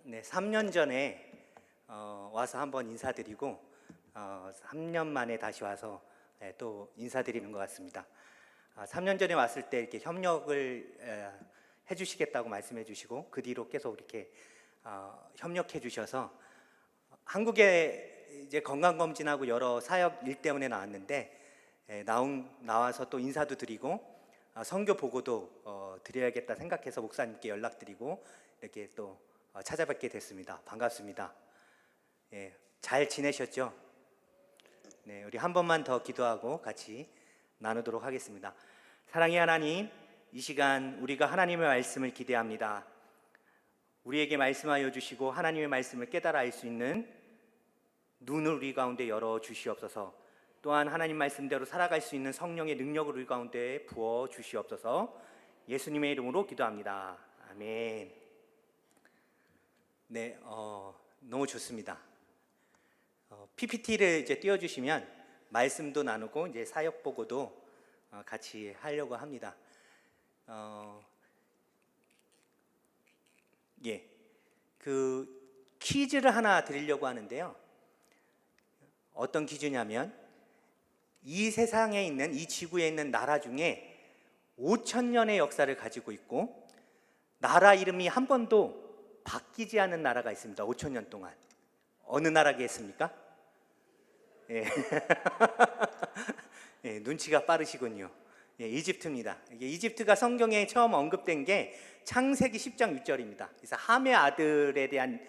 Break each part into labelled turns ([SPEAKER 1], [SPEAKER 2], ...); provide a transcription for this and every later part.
[SPEAKER 1] 네, 3년 전에 와서 한번 인사드리고 3년 만에 다시 와서 또 인사드리는 것 같습니다. 3년 전에 왔을 때 이렇게 협력을 해주시겠다고 말씀해 주시고 그 뒤로 계속 이렇게 협력해 주셔서 한국에 이제 건강검진하고 여러 사역 일 때문에 나왔는데 나와서 또 인사도 드리고 선교 보고도 드려야겠다 생각해서 목사님께 연락드리고 이렇게 또 찾아뵙게 됐습니다. 반갑습니다. 잘 지내셨죠? 네, 우리 한 번만 더 기도하고 같이 나누도록 하겠습니다. 사랑의 하나님, 이 시간 우리가 하나님의 말씀을 기대합니다. 우리에게 말씀하여 주시고 하나님의 말씀을 깨달아 알 수 있는 눈을 우리 가운데 열어 주시옵소서. 또한 하나님 말씀대로 살아갈 수 있는 성령의 능력을 우리 가운데 부어 주시옵소서. 예수님의 이름으로 기도합니다. 아멘. 네, 너무 좋습니다. PPT를 이제 띄워주시면 말씀도 나누고 이제 사역 보고도 같이 하려고 합니다. 그 퀴즈를 하나 드리려고 하는데요. 어떤 퀴즈냐면 이 세상에 있는, 이 지구에 있는 나라 중에 5,000년의 역사를 가지고 있고 나라 이름이 한 번도 바뀌지 않은 나라가 있습니다. 5,000년 동안. 어느 나라겠습니까? 예. 예, 눈치가 빠르시군요. 예, 이집트입니다. 이게 이집트가 성경에 처음 언급된 게 창세기 10장 6절입니다. 그래서 함의 아들에 대한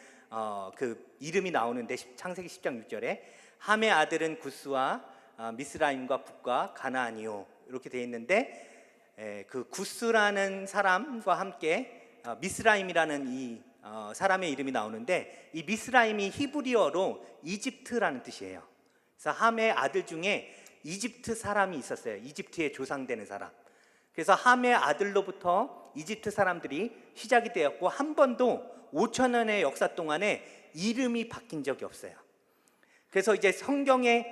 [SPEAKER 1] 그 이름이 나오는데 창세기 10장 6절에 함의 아들은 구스와 미스라임과 북과 가나안이요 이렇게 되어 있는데 그 구스라는 사람과 함께 미스라임이라는 이 사람의 이름이 나오는데 이 미스라임이 히브리어로 이집트라는 뜻이에요. 그래서 함의 아들 중에 이집트 사람이 있었어요. 이집트에 조상되는 사람. 그래서 함의 아들로부터 이집트 사람들이 시작이 되었고 한 번도 5,000년의 역사 동안에 이름이 바뀐 적이 없어요. 그래서 이제 성경을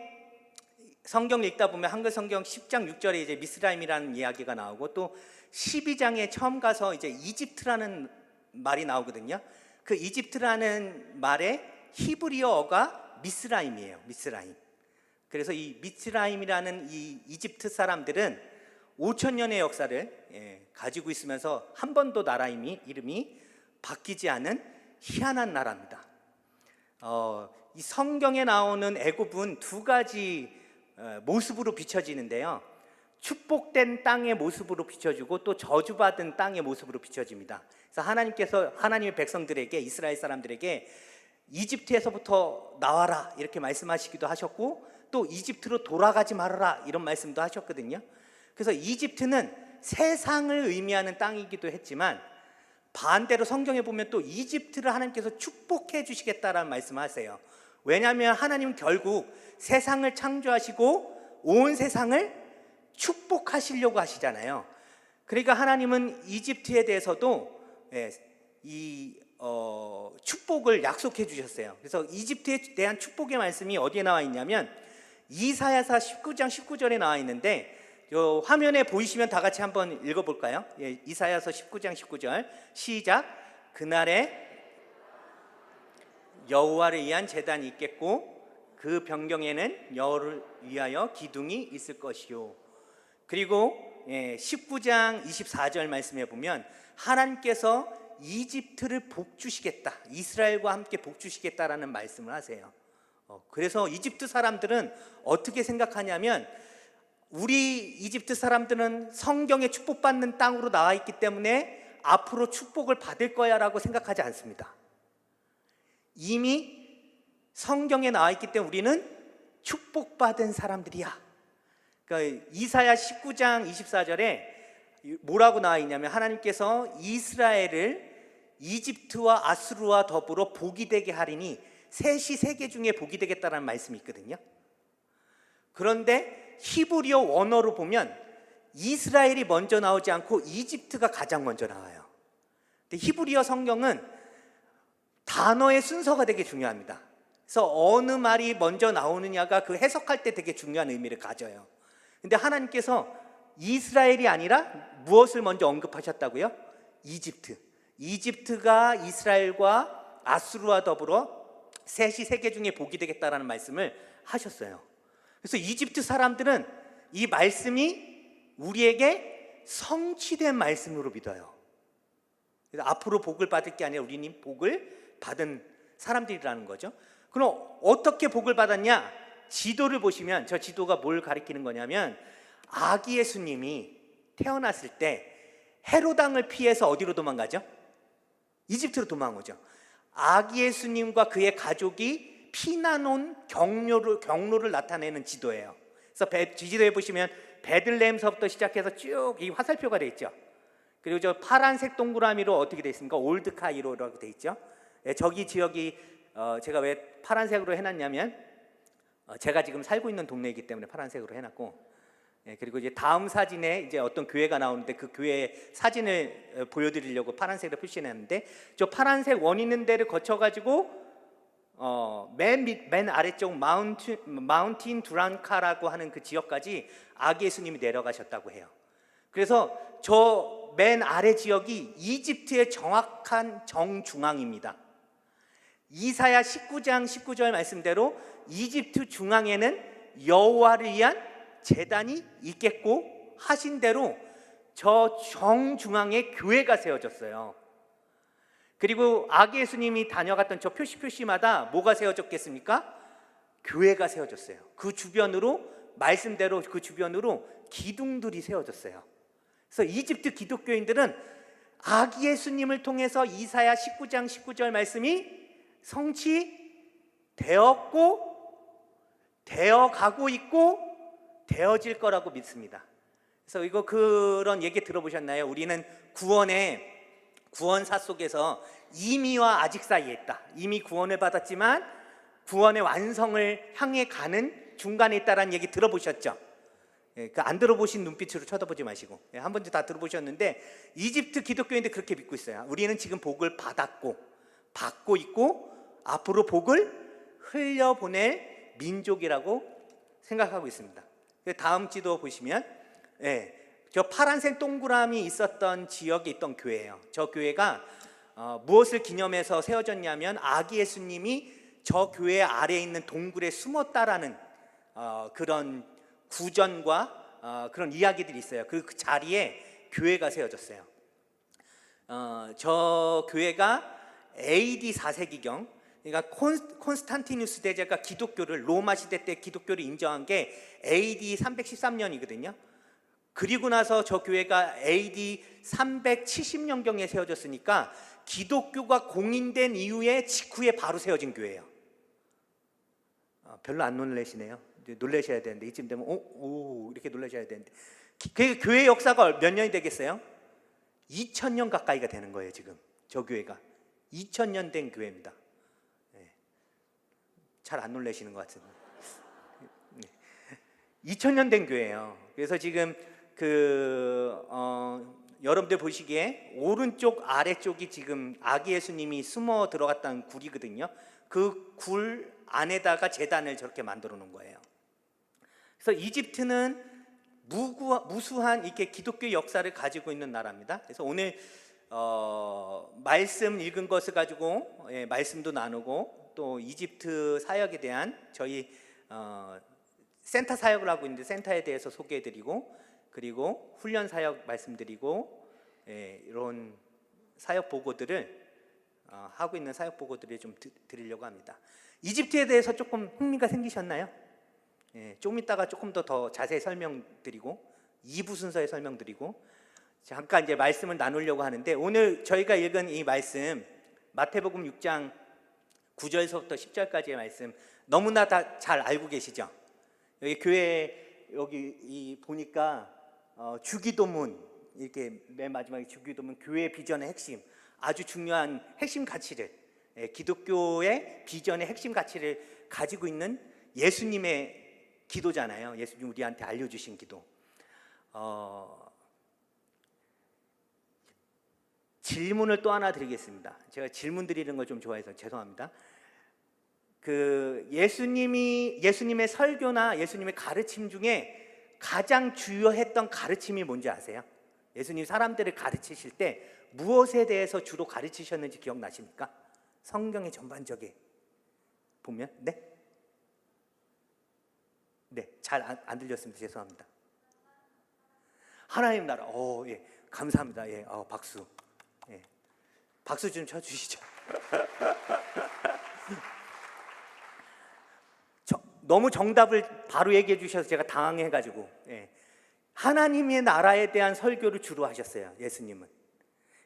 [SPEAKER 1] 읽다 보면 한글 성경 10장 6절에 이제 미스라임이라는 이야기가 나오고 또 12장에 처음 가서 이제 이집트라는 말이 나오거든요. 그 이집트라는 말의 히브리어가 미스라임이에요. 미스라임. 그래서 이 미스라임이라는 이 이집트 사람들은 5,000년의 역사를 가지고 있으면서 한 번도 나라 이름이 바뀌지 않은 희한한 나라입니다. 이 성경에 나오는 애굽은 두 가지 모습으로 비춰지는데요. 축복된 땅의 모습으로 비춰지고 또 저주받은 땅의 모습으로 비춰집니다. 그래서 하나님께서 하나님의 백성들에게, 이스라엘 사람들에게 이집트에서부터 나와라 이렇게 말씀하시기도 하셨고 또 이집트로 돌아가지 말아라 이런 말씀도 하셨거든요. 그래서 이집트는 세상을 의미하는 땅이기도 했지만 반대로 성경에 보면 또 이집트를 하나님께서 축복해 주시겠다라는 말씀을 하세요. 왜냐하면 하나님은 결국 세상을 창조하시고 온 세상을 축복하시려고 하시잖아요. 그러니까 하나님은 이집트에 대해서도 이 축복을 약속해 주셨어요. 그래서 이집트에 대한 축복의 말씀이 어디에 나와 있냐면 이사야서 19장 19절에 나와 있는데 화면에 보이시면 다 같이 한번 읽어볼까요? 이사야서 19장 19절 시작. 그날에 여호와를 위한 제단이 있겠고 그 변경에는 여호와를 위하여 기둥이 있을 것이요. 그리고 19장 24절 말씀해 보면 하나님께서 이집트를 복주시겠다, 이스라엘과 함께 복주시겠다라는 말씀을 하세요. 그래서 이집트 사람들은 어떻게 생각하냐면 우리 이집트 사람들은 성경에 축복받는 땅으로 나와 있기 때문에 앞으로 축복을 받을 거야 라고 생각하지 않습니다. 이미 성경에 나와 있기 때문에 우리는 축복받은 사람들이야. 그러니까 이사야 19장 24절에 뭐라고 나와 있냐면 하나님께서 이스라엘을 이집트와 아수르와 더불어 복이 되게 하리니 셋이 세계 중에 복이 되겠다라는 말씀이 있거든요. 그런데 히브리어 원어로 보면 이스라엘이 먼저 나오지 않고 이집트가 가장 먼저 나와요. 근데 히브리어 성경은 단어의 순서가 되게 중요합니다. 그래서 어느 말이 먼저 나오느냐가 그 해석할 때 되게 중요한 의미를 가져요. 근데 하나님께서 이스라엘이 아니라 무엇을 먼저 언급하셨다고요? 이집트. 이집트가 이스라엘과 아수르와 더불어 셋이 세계 중에 복이 되겠다라는 말씀을 하셨어요. 그래서 이집트 사람들은 이 말씀이 우리에게 성취된 말씀으로 믿어요. 그래서 앞으로 복을 받을 게 아니라 우리는 복을 받은 사람들이라는 거죠. 그럼 어떻게 복을 받았냐? 지도를 보시면 저 지도가 뭘 가리키는 거냐면 아기 예수님이 태어났을 때 헤롯 왕을 피해서 어디로 도망가죠? 이집트로 도망오죠. 아기 예수님과 그의 가족이 피난 온 경로를 나타내는 지도예요. 그래서 지도에 보시면 베들레헴서부터 시작해서 쭉 이 화살표가 되어 있죠. 그리고 저 파란색 동그라미로 어떻게 되어 있습니까? 올드 카이로라고 되어 있죠. 저기 지역이 제가 왜 파란색으로 해놨냐면 제가 지금 살고 있는 동네이기 때문에 파란색으로 해놨고, 그리고 이제 다음 사진에 이제 어떤 교회가 나오는데 그 교회 사진을 보여드리려고 파란색으로 표시했는데, 저 파란색 원 있는 데를 거쳐가지고 맨 아래쪽 마운틴 두란카라고 하는 그 지역까지 아기 예수님이 내려가셨다고 해요. 그래서 저 맨 아래 지역이 이집트의 정확한 정중앙입니다. 이사야 19장 19절 말씀대로 이집트 중앙에는 여호와를 위한 제단이 있겠고 하신 대로 저 정중앙에 교회가 세워졌어요. 그리고 아기 예수님이 다녀갔던 저 표시마다 뭐가 세워졌겠습니까? 교회가 세워졌어요. 그 주변으로 말씀대로 그 주변으로 기둥들이 세워졌어요. 그래서 이집트 기독교인들은 아기 예수님을 통해서 이사야 19장 19절 말씀이 성취되었고 되어가고 있고 되어질 거라고 믿습니다. 그래서 이거 그런 얘기 들어보셨나요? 우리는 구원사 속에서 이미와 아직 사이에 있다. 이미 구원을 받았지만 구원의 완성을 향해 가는 중간에 있다라는 얘기 들어보셨죠? 안 들어보신 눈빛으로 쳐다보지 마시고, 한 번도 다 들어보셨는데 이집트 기독교인들 그렇게 믿고 있어요. 우리는 지금 복을 받았고 받고 있고 앞으로 복을 흘려보낼 민족이라고 생각하고 있습니다. 다음 지도 보시면 저 파란색 동그라미 있었던 지역에 있던 교회예요. 저 교회가 무엇을 기념해서 세워졌냐면 아기 예수님이 저 교회 아래에 있는 동굴에 숨었다라는 그런 구전과 그런 이야기들이 있어요. 그 자리에 교회가 세워졌어요. 저 교회가 AD 4세기경, 그러니까 콘스탄티누스 대제가 기독교를 로마 시대 때 기독교를 인정한 게 AD 313년이거든요. 그리고 나서 저 교회가 AD 370년경에 세워졌으니까 기독교가 공인된 이후에 직후에 바로 세워진 교회예요. 별로 안 놀라시네요. 놀라셔야 되는데 이쯤 되면 오 이렇게 놀라셔야 되는데 그 교회 역사가 몇 년이 되겠어요? 2000년 가까이가 되는 거예요. 지금 저 교회가 2000년 된 교회입니다. 잘 안 놀라시는 것 같은데 2000년 된 교회예요. 그래서 지금 여러분들 보시기에 오른쪽 아래쪽이 지금 아기 예수님이 숨어 들어갔다는 굴이거든요. 그 굴 안에다가 제단을 저렇게 만들어 놓은 거예요. 그래서 이집트는 무수한 이렇게 기독교 역사를 가지고 있는 나라입니다. 그래서 오늘 말씀 읽은 것을 가지고 말씀도 나누고 또 이집트 사역에 대한 저희 센터 사역을 하고 있는데 센터에 대해서 소개해드리고, 그리고 훈련 사역 말씀드리고, 이런 사역 보고들을 하고 있는 사역 보고들을 좀 드리려고 합니다. 이집트에 대해서 조금 흥미가 생기셨나요? 좀 이따가 조금 더 자세히 설명드리고 2부 순서에 설명드리고 잠깐 이제 말씀을 나누려고 하는데, 오늘 저희가 읽은 이 말씀 마태복음 6장 9절서부터 10절까지의 말씀 너무나 다 잘 알고 계시죠? 여기 교회 여기 보니까 주기도문, 이렇게 맨 마지막에 주기도문, 교회 비전의 핵심, 아주 중요한 핵심 가치를, 기독교의 비전의 핵심 가치를 가지고 있는 예수님의 기도잖아요. 예수님 우리한테 알려주신 기도. 질문을 또 하나 드리겠습니다. 제가 질문 드리는 걸 좀 좋아해서 죄송합니다. 예수님의 설교나 예수님의 가르침 중에 가장 주요했던 가르침이 뭔지 아세요? 예수님 사람들을 가르치실 때 무엇에 대해서 주로 가르치셨는지 기억나십니까? 성경의 전반적에 보면 네, 잘 안 들렸습니다. 죄송합니다. 하나님 나라. 예, 감사합니다. 예, 박수. 예, 박수 좀 쳐주시죠. 너무 정답을 바로 얘기해 주셔서 제가 당황해가지고, 예. 하나님의 나라에 대한 설교를 주로 하셨어요. 예수님은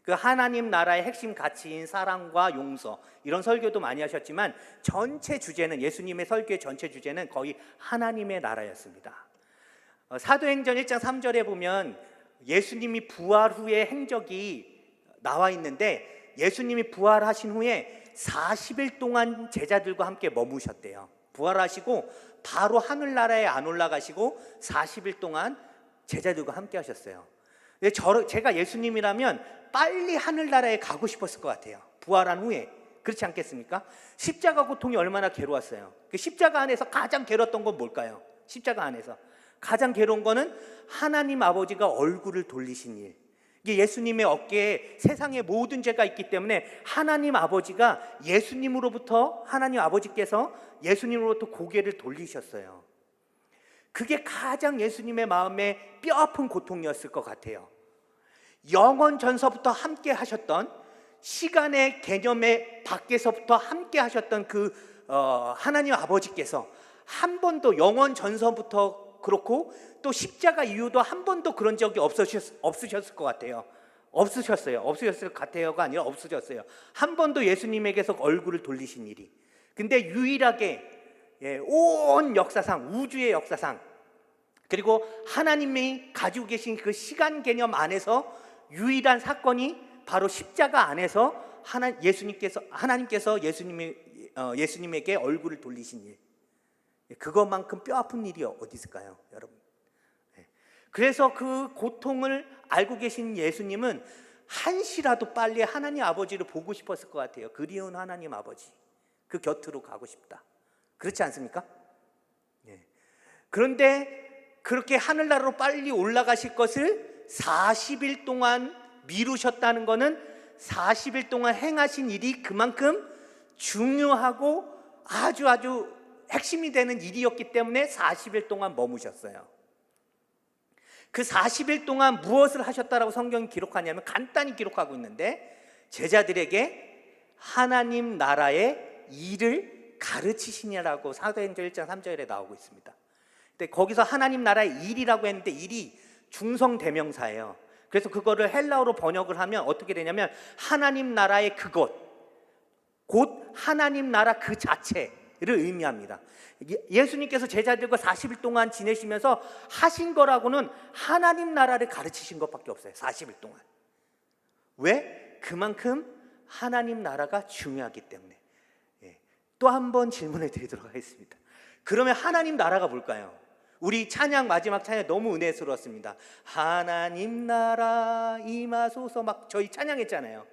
[SPEAKER 1] 그 하나님 나라의 핵심 가치인 사랑과 용서, 이런 설교도 많이 하셨지만 전체 주제는, 예수님의 설교의 전체 주제는 거의 하나님의 나라였습니다. 사도행전 1장 3절에 보면 예수님이 부활 후의 행적이 나와 있는데, 예수님이 부활하신 후에 40일 동안 제자들과 함께 머무셨대요. 부활하시고 바로 하늘나라에 안 올라가시고 40일 동안 제자들과 함께 하셨어요. 제가 예수님이라면 빨리 하늘나라에 가고 싶었을 것 같아요. 부활한 후에. 그렇지 않겠습니까? 십자가 고통이 얼마나 괴로웠어요. 그 십자가 안에서 가장 괴로웠던 건 뭘까요? 십자가 안에서 가장 괴로운 거는 하나님 아버지가 얼굴을 돌리신 일. 이게 예수님의 어깨에 세상의 모든 죄가 있기 때문에 하나님 아버지가 하나님 아버지께서 예수님으로부터 고개를 돌리셨어요. 그게 가장 예수님의 마음에 뼈아픈 고통이었을 것 같아요. 영원 전서부터 함께 하셨던, 시간의 개념의 밖에서부터 함께 하셨던 하나님 아버지께서 한 번도, 영원 전서부터 그렇고 또 십자가 이후도 한 번도 그런 적이 없으셨을 것 같아요. 없으셨어요. 없으셨을 것 같아요가 아니라 없으셨어요. 한 번도 예수님에게서 얼굴을 돌리신 일이. 근데 유일하게 온 역사상, 우주의 역사상, 그리고 하나님이 가지고 계신 그 시간 개념 안에서 유일한 사건이 바로 십자가 안에서 하나님께서 예수님에게 얼굴을 돌리신 일. 그것만큼 뼈아픈 일이 어디 있을까요, 여러분? 그래서 그 고통을 알고 계신 예수님은 한시라도 빨리 하나님 아버지를 보고 싶었을 것 같아요. 그리운 하나님 아버지, 그 곁으로 가고 싶다. 그렇지 않습니까? 그런데 그렇게 하늘나라로 빨리 올라가실 것을 40일 동안 미루셨다는 것은 40일 동안 행하신 일이 그만큼 중요하고 아주 핵심이 되는 일이었기 때문에 40일 동안 머무셨어요. 그 40일 동안 무엇을 하셨다라고 성경이 기록하냐면, 간단히 기록하고 있는데, 제자들에게 하나님 나라의 일을 가르치시냐라고 사도행전 1장 3절에 나오고 있습니다. 근데 거기서 하나님 나라의 일이라고 했는데, 일이 중성대명사예요. 그래서 그거를 헬라어로 번역을 하면 어떻게 되냐면, 하나님 나라의 그것, 곧 하나님 나라 그 자체를 의미합니다. 예수님께서 제자들과 40일 동안 지내시면서 하신 거라고는 하나님 나라를 가르치신 것밖에 없어요. 40일 동안. 왜? 그만큼 하나님 나라가 중요하기 때문에. 또 한 번 질문을 드리도록 하겠습니다. 그러면 하나님 나라가 뭘까요? 우리 찬양, 마지막 찬양 너무 은혜스러웠습니다. 하나님 나라 임하소서, 막 저희 찬양했잖아요.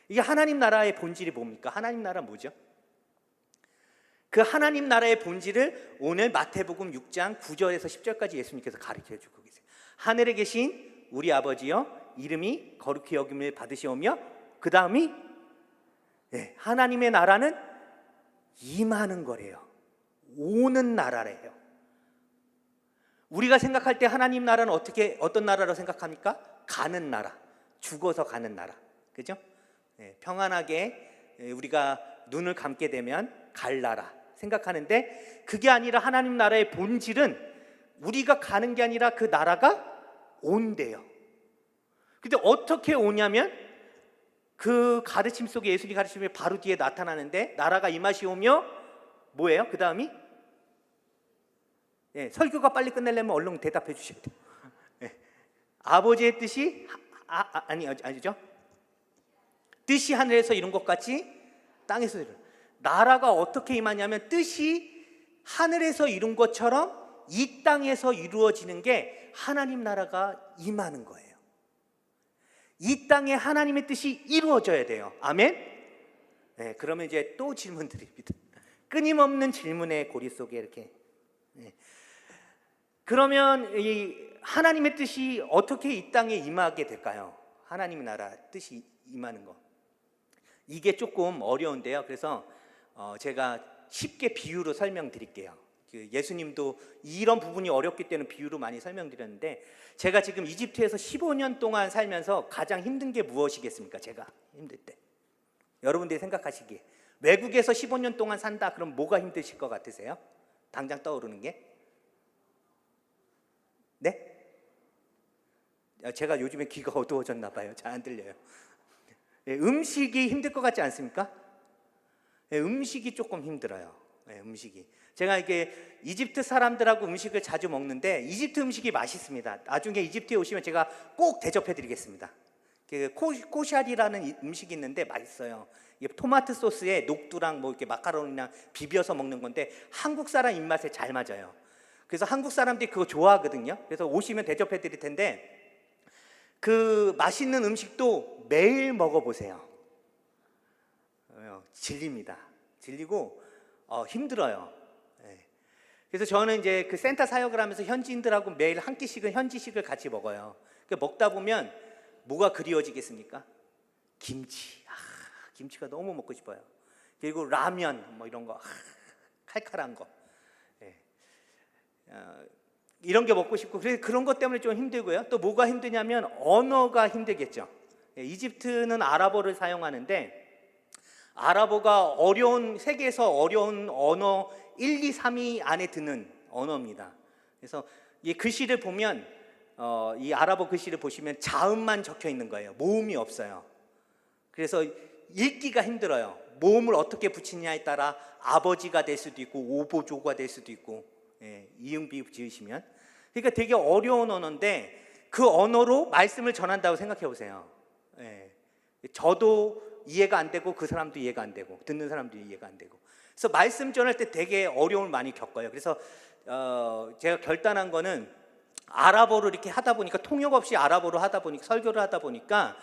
[SPEAKER 1] 이게 하나님 나라의 본질이 뭡니까? 하나님 나라 뭐죠? 그 하나님 나라의 본질을 오늘 마태복음 6장 9절에서 10절까지 예수님께서 가르쳐 주고 계세요. 하늘에 계신 우리 아버지여, 이름이 거룩히 여김을 받으시오며, 그 다음이 하나님의 나라는 임하는 거래요. 오는 나라래요. 우리가 생각할 때 하나님 나라는 어떤 나라로 생각합니까? 가는 나라, 죽어서 가는 나라, 그죠? 평안하게 우리가 눈을 감게 되면 갈 나라 생각하는데, 그게 아니라 하나님 나라의 본질은 우리가 가는 게 아니라 그 나라가 온대요. 근데 어떻게 오냐면, 그 가르침 속에, 예수님 가르침에 바로 뒤에 나타나는데, 나라가 임하시오며 뭐예요? 그 다음이 설교가 빨리 끝내려면 얼른 대답해 주셔야 돼요. 아버지의 뜻이 아니죠? 뜻이 하늘에서 이룬 것 같이 땅에서 이룬. 나라가 어떻게 임하냐면, 뜻이 하늘에서 이룬 것처럼 이 땅에서 이루어지는 게 하나님 나라가 임하는 거예요. 이 땅에 하나님의 뜻이 이루어져야 돼요. 아멘? 그러면 이제 또 질문 드립니다. 끊임없는 질문의 고리 속에 이렇게. 그러면 이 하나님의 뜻이 어떻게 이 땅에 임하게 될까요? 하나님의 나라 뜻이 임하는 거. 이게 조금 어려운데요. 그래서 제가 쉽게 비유로 설명드릴게요. 예수님도 이런 부분이 어렵기 때문에 비유로 많이 설명드렸는데, 제가 지금 이집트에서 15년 동안 살면서 가장 힘든 게 무엇이겠습니까? 제가 힘들 때 여러분들이 생각하시기에 외국에서 15년 동안 산다 그럼 뭐가 힘드실 것 같으세요? 당장 떠오르는 게? 네? 제가 요즘에 귀가 어두워졌나 봐요. 잘 안 들려요. 음식이 힘들 것 같지 않습니까? 음식이 조금 힘들어요. 음식이. 제가 이게 이집트 사람들하고 음식을 자주 먹는데 이집트 음식이 맛있습니다. 나중에 이집트에 오시면 제가 꼭 대접해 드리겠습니다. 코샤리라는 음식이 있는데 맛있어요. 이게 토마토 소스에 녹두랑 뭐 이렇게 마카로니랑 비벼서 먹는 건데 한국 사람 입맛에 잘 맞아요. 그래서 한국 사람들이 그거 좋아하거든요. 그래서 오시면 대접해 드릴 텐데, 그 맛있는 음식도 매일 먹어보세요. 질립니다. 질리고 힘들어요. 그래서 저는 이제 그 센터 사역을 하면서 현지인들하고 매일 한 끼씩은 현지식을 같이 먹어요. 먹다 보면 뭐가 그리워지겠습니까? 김치. 김치가 너무 먹고 싶어요. 그리고 라면 뭐 이런 거, 칼칼한 거. 이런 게 먹고 싶고, 그래서 그런 것 때문에 좀 힘들고요. 또 뭐가 힘드냐면 언어가 힘들겠죠. 이집트는 아랍어를 사용하는데 아랍어가 세계에서 어려운 언어 1, 2, 3위 안에 드는 언어입니다. 그래서 이 글씨를 보면 이 아랍어 글씨를 보시면 자음만 적혀 있는 거예요. 모음이 없어요. 그래서 읽기가 힘들어요. 모음을 어떻게 붙이냐에 따라 아버지가 될 수도 있고 오보조가 될 수도 있고, 이응비읍 지으시면. 그러니까 되게 어려운 언어인데 그 언어로 말씀을 전한다고 생각해 보세요. 저도 이해가 안 되고 그 사람도 이해가 안 되고 듣는 사람도 이해가 안 되고, 그래서 말씀 전할 때 되게 어려움을 많이 겪어요. 그래서 제가 결단한 거는 아랍어로 이렇게 하다 보니까, 통역 없이 아랍어로 하다 보니까, 설교를 하다 보니까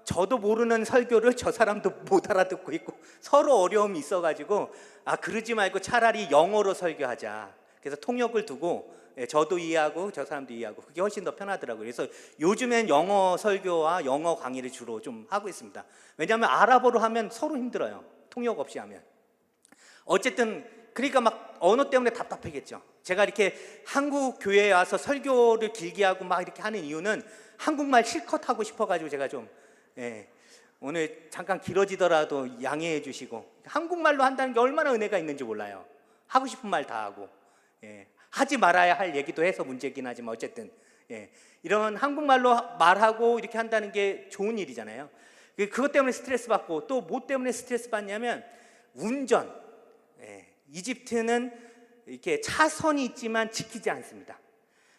[SPEAKER 1] 저도 모르는 설교를 저 사람도 못 알아듣고 있고 서로 어려움이 있어가지고, 그러지 말고 차라리 영어로 설교하자. 그래서 통역을 두고 저도 이해하고 저 사람도 이해하고, 그게 훨씬 더 편하더라고요. 그래서 요즘엔 영어 설교와 영어 강의를 주로 좀 하고 있습니다. 왜냐하면 아랍어로 하면 서로 힘들어요. 통역 없이 하면. 어쨌든 그러니까 막 언어 때문에 답답하겠죠. 제가 이렇게 한국 교회에 와서 설교를 길게 하고 막 이렇게 하는 이유는 한국말 실컷 하고 싶어가지고, 제가 좀 오늘 잠깐 길어지더라도 양해해 주시고, 한국말로 한다는 게 얼마나 은혜가 있는지 몰라요. 하고 싶은 말 다 하고, 하지 말아야 할 얘기도 해서 문제긴 하지만 어쨌든 이런 한국말로 말하고 이렇게 한다는 게 좋은 일이잖아요. 그것 때문에 스트레스 받고, 또 뭐 때문에 스트레스 받냐면 운전. 이집트는 이렇게 차선이 있지만 지키지 않습니다.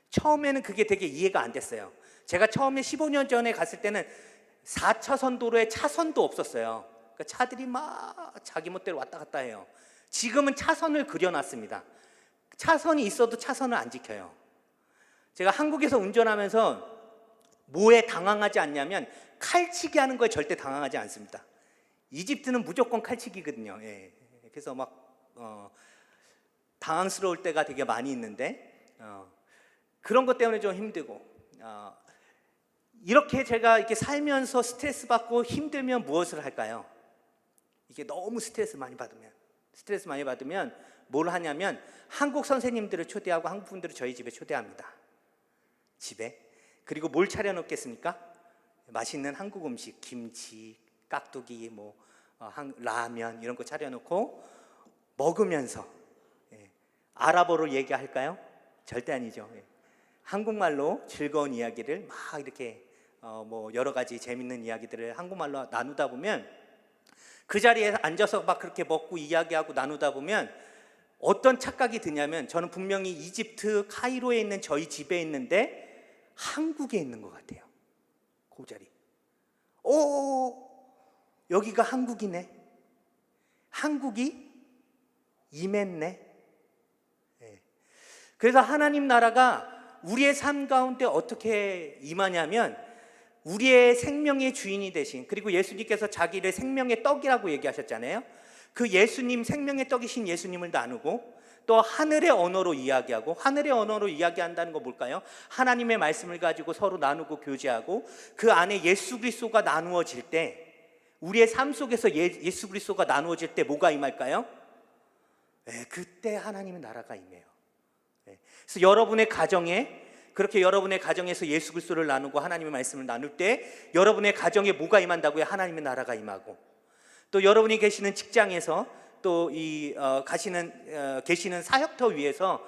[SPEAKER 1] 처음에는 그게 되게 이해가 안 됐어요. 제가 처음에 15년 전에 갔을 때는 4차선 도로에 차선도 없었어요. 그러니까 차들이 막 자기 멋대로 왔다 갔다 해요. 지금은 차선을 그려놨습니다. 차선이 있어도 차선을 안 지켜요. 제가 한국에서 운전하면서 뭐에 당황하지 않냐면 칼치기 하는 거에 절대 당황하지 않습니다. 이집트는 무조건 칼치기거든요. 그래서 막 당황스러울 때가 되게 많이 있는데 그런 것 때문에 좀 힘들고, 이렇게 제가 이렇게 살면서 스트레스 받고 힘들면 무엇을 할까요? 이게 너무 스트레스 많이 받으면 뭘 하냐면 한국 선생님들을 초대하고 한국 분들을 저희 집에 초대합니다. 집에. 그리고 뭘 차려놓겠습니까? 맛있는 한국 음식, 김치, 깍두기, 라면 이런 거 차려놓고 먹으면서, 아랍어로 얘기할까요? 절대 아니죠. 한국말로 즐거운 이야기를 막 이렇게 여러 가지 재밌는 이야기들을 한국말로 나누다 보면, 그 자리에 앉아서 막 그렇게 먹고 이야기하고 나누다 보면 어떤 착각이 드냐면, 저는 분명히 이집트 카이로에 있는 저희 집에 있는데 한국에 있는 것 같아요. 그 자리. 여기가 한국이네. 한국이 임했네. 그래서 하나님 나라가 우리의 삶 가운데 어떻게 임하냐면, 우리의 생명의 주인이 되신, 그리고 예수님께서 자기를 생명의 떡이라고 얘기하셨잖아요. 그 예수님, 생명의 떡이신 예수님을 나누고, 또 하늘의 언어로 이야기하고, 하늘의 언어로 이야기한다는 거 뭘까요? 하나님의 말씀을 가지고 서로 나누고 교제하고, 그 안에 예수 그리스도가 나누어질 때 우리의 삶 속에서 예수 그리스도가 나누어질 때 뭐가 임할까요? 그때 하나님의 나라가 임해요. 그래서 여러분의 가정에, 그렇게 여러분의 가정에서 예수 그리스도를 나누고 하나님의 말씀을 나눌 때 여러분의 가정에 뭐가 임한다고요? 하나님의 나라가 임하고, 또 여러분이 계시는 직장에서 또 계시는 사역터 위에서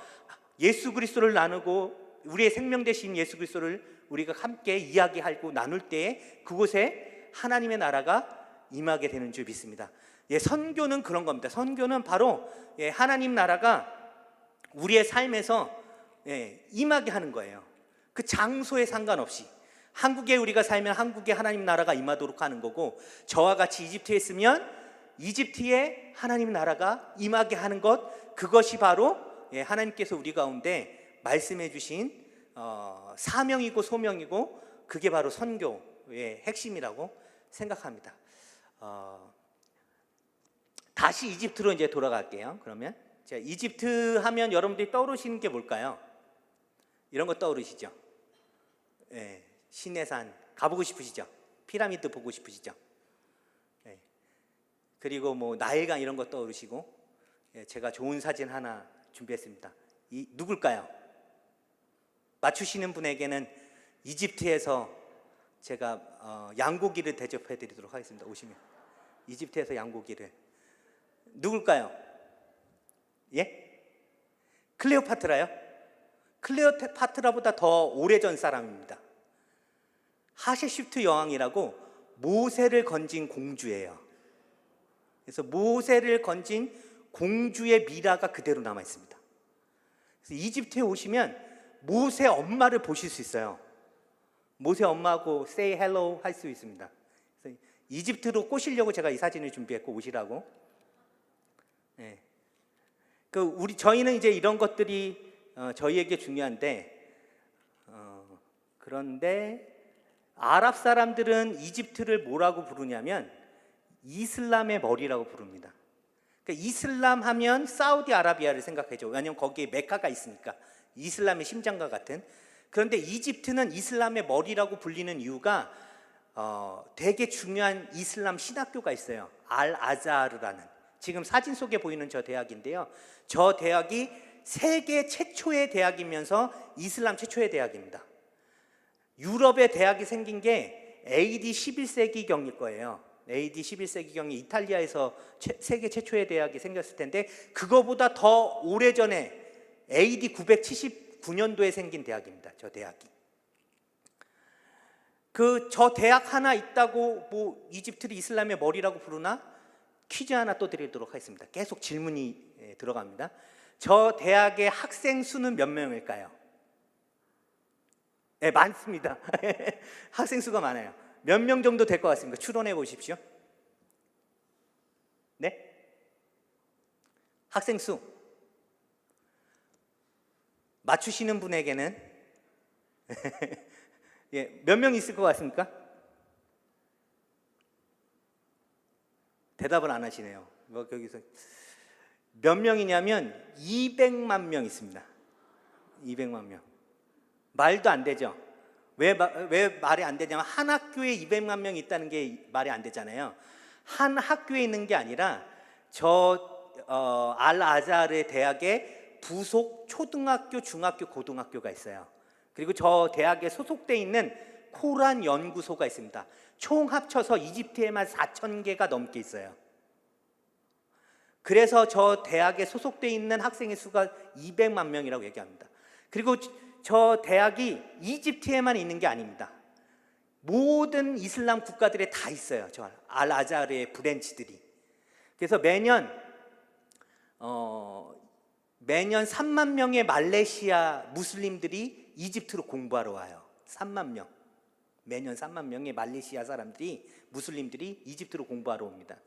[SPEAKER 1] 예수 그리스도를 나누고 우리의 생명 되신 예수 그리스도를 우리가 함께 이야기하고 나눌 때 그곳에 하나님의 나라가 임하게 되는 줄 믿습니다. 선교는 그런 겁니다. 선교는 바로 하나님 나라가 우리의 삶에서 임하게 하는 거예요. 그 장소에 상관없이 한국에 우리가 살면 한국에 하나님 나라가 임하도록 하는 거고, 저와 같이 이집트에 있으면 이집트에 하나님 나라가 임하게 하는 것, 그것이 바로 하나님께서 우리 가운데 말씀해 주신 사명이고 소명이고, 그게 바로 선교의 핵심이라고 생각합니다. 다시 이집트로 이제 돌아갈게요. 그러면 이집트 하면 여러분들이 떠오르시는 게 뭘까요? 이런 거 떠오르시죠? 시내산 가보고 싶으시죠? 피라미드 보고 싶으시죠? 그리고 뭐 나일강 이런 거 떠오르시고, 제가 좋은 사진 하나 준비했습니다. 누굴까요? 맞추시는 분에게는 이집트에서 제가 양고기를 대접해 드리도록 하겠습니다. 오시면 이집트에서 양고기를. 누굴까요? 예? 클레오파트라요? 클레오파트라보다 더 오래전 사람입니다. 하셰슈트 여왕이라고 모세를 건진 공주예요. 그래서 모세를 건진 공주의 미라가 그대로 남아 있습니다. 그래서 이집트에 오시면 모세 엄마를 보실 수 있어요. 모세 엄마하고 say hello 할 수 있습니다. 그래서 이집트로 꼬시려고 제가 이 사진을 준비했고, 오시라고. 저희는 이제 이런 것들이 저희에게 중요한데, 그런데 아랍 사람들은 이집트를 뭐라고 부르냐면 이슬람의 머리라고 부릅니다. 그러니까 이슬람 하면 사우디아라비아를 생각하죠. 왜냐하면 거기에 메카가 있으니까, 이슬람의 심장과 같은. 그런데 이집트는 이슬람의 머리라고 불리는 이유가 되게 중요한 이슬람 신학교가 있어요. 알 아자르라는. 지금 사진 속에 보이는 저 대학인데요, 저 대학이 세계 최초의 대학이면서 이슬람 최초의 대학입니다. 유럽의 대학이 생긴 게 AD 11세기경일 거예요. AD 11세기경에 이탈리아에서 세계 최초의 대학이 생겼을 텐데, 그거보다 더 오래전에 AD 979년도에 생긴 대학입니다. 저 대학이. 저 대학 하나 있다고 뭐 이집트를 이슬람의 머리라고 부르나? 퀴즈 하나 또 드리도록 하겠습니다. 계속 질문이 들어갑니다. 저 대학의 학생 수는 몇 명일까요? 네, 많습니다. 학생 수가 많아요. 몇 명 정도 될 것 같습니까? 추론해 보십시오. 네? 학생 수 맞추시는 분에게는 몇 명 있을 것 같습니까? 대답을 안 하시네요. 거기서 몇 명이냐면 200만 명 있습니다. 200만 명. 말도 안 되죠. 왜 말이 안 되냐면, 한 학교에 200만 명이 있다는 게 말이 안 되잖아요. 한 학교에 있는 게 아니라 알 아자르 대학에 부속 초등학교, 중학교, 고등학교가 있어요. 그리고 저 대학에 소속돼 있는 코란 연구소가 있습니다. 총 합쳐서 이집트에만 4,000개가 넘게 있어요. 그래서 저 대학에 소속돼 있는 학생의 수가 200만 명이라고 얘기합니다. 그리고 저 대학이 이집트에만 있는 게 아닙니다. 모든 이슬람 국가들에 다 있어요. 저 알 아자르의 브랜치들이. 그래서 매년 3만 명의 말레이시아 무슬림들이 이집트로 공부하러 와요. 3만 명. 매년 3만 명의 말레이시아 사람들이, 무슬림들이 이집트로 공부하러 옵니다.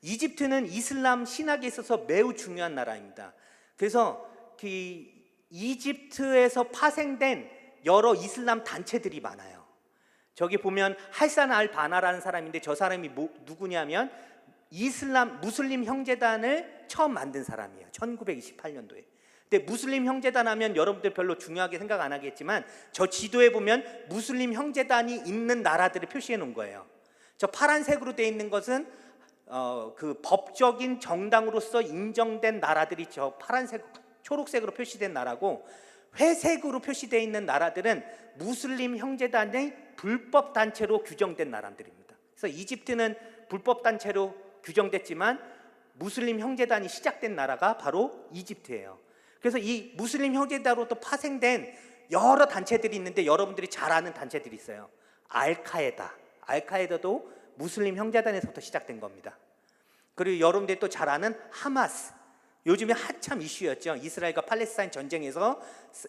[SPEAKER 1] 이집트는 이슬람 신학에 있어서 매우 중요한 나라입니다. 그래서 이집트에서 파생된 여러 이슬람 단체들이 많아요. 저기 보면 할산 알 바나라는 사람인데, 저 사람이 누구냐면 무슬림 형제단을 처음 만든 사람이에요. 1928년도에. 근데 무슬림 형제단 하면 여러분들 별로 중요하게 생각 안 하겠지만, 저 지도에 보면 무슬림 형제단이 있는 나라들을 표시해 놓은 거예요. 저 파란색으로 되어 있는 것은 그 법적인 정당으로서 인정된 나라들이 저 파란색, 초록색으로 표시된 나라고, 회색으로 표시되어 있는 나라들은 무슬림 형제단의 불법 단체로 규정된 나라들입니다. 그래서 이집트는 불법 단체로 규정됐지만 무슬림 형제단이 시작된 나라가 바로 이집트예요. 그래서 이 무슬림 형제단으로부터 파생된 여러 단체들이 있는데 여러분들이 잘 아는 단체들이 있어요. 알카에다도 무슬림 형제단에서부터 시작된 겁니다. 그리고 여러분들이 또 잘 아는 하마스, 요즘에 한참 이슈였죠. 이스라엘과 팔레스타인 전쟁에서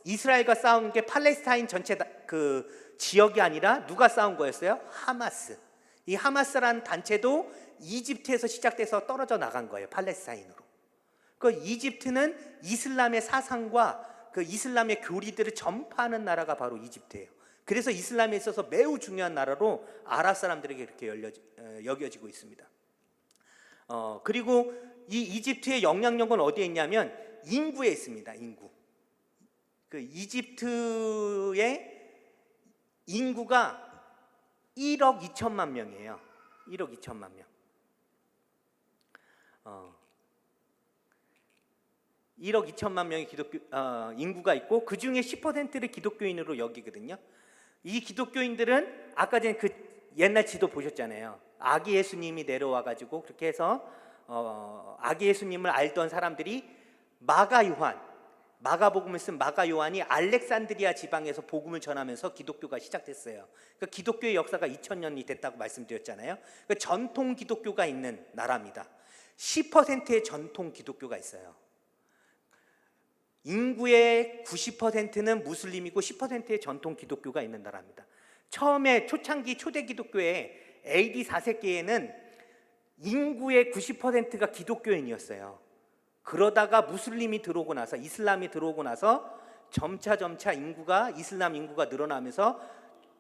[SPEAKER 1] 이스라엘과 싸운 게 팔레스타인 전체 그 지역이 아니라 누가 싸운 거였어요? 하마스. 이 하마스라는 단체도 이집트에서 시작돼서 떨어져 나간 거예요. 팔레스타인으로. 그 이집트는 이슬람의 사상과 그 이슬람의 교리들을 전파하는 나라가 바로 이집트예요. 그래서 이슬람에 있어서 매우 중요한 나라로 아랍 사람들에게 이렇게 여겨지고 있습니다. 그리고 이 이집트의 영향력은 어디에 있냐면 인구에 있습니다. 인구. 그 이집트의 인구가 1억 2천만 명이에요. 1억 2천만 명. 1억 2천만 명의 인구가 있고 그 중에 10%를 기독교인으로 여기거든요. 이 기독교인들은 아까 전에 그 옛날 지도 보셨잖아요. 아기 예수님이 내려와 가지고 그렇게 해서 아기 예수님을 알던 사람들이 마가복음을 쓴 마가 요한이 알렉산드리아 지방에서 복음을 전하면서 기독교가 시작됐어요. 그러니까 기독교의 역사가 2000년이 됐다고 말씀드렸잖아요. 그러니까 전통 기독교가 있는 나라입니다. 10%의 전통 기독교가 있어요. 인구의 90%는 무슬림이고 10%의 전통 기독교가 있는 나라입니다. 처음에 초창기 초대 기독교의 AD 4세기에는 인구의 90%가 기독교인이었어요. 그러다가 무슬림이 들어오고 나서, 이슬람이 들어오고 나서 점차 이슬람 인구가 늘어나면서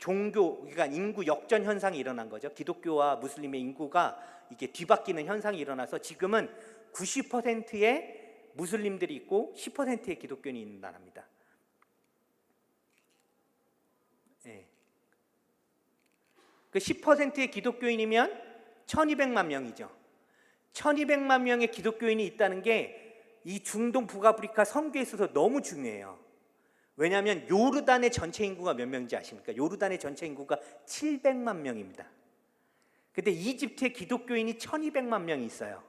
[SPEAKER 1] 그러니까 인구 역전 현상이 일어난 거죠. 기독교와 무슬림의 인구가 이게 뒤바뀌는 현상이 일어나서 지금은 90%의 무슬림들이 있고 10%의 기독교인이 있는 나라입니다. 네. 그 10%의 기독교인이면 1200만 명이죠. 1200만 명의 기독교인이 있다는 게 이 중동 북아프리카 선교에 있어서 너무 중요해요. 왜냐하면 요르단의 전체 인구가 몇 명인지 아십니까? 요르단의 전체 인구가 700만 명입니다. 근데 이집트에 기독교인이 1200만 명이 있어요.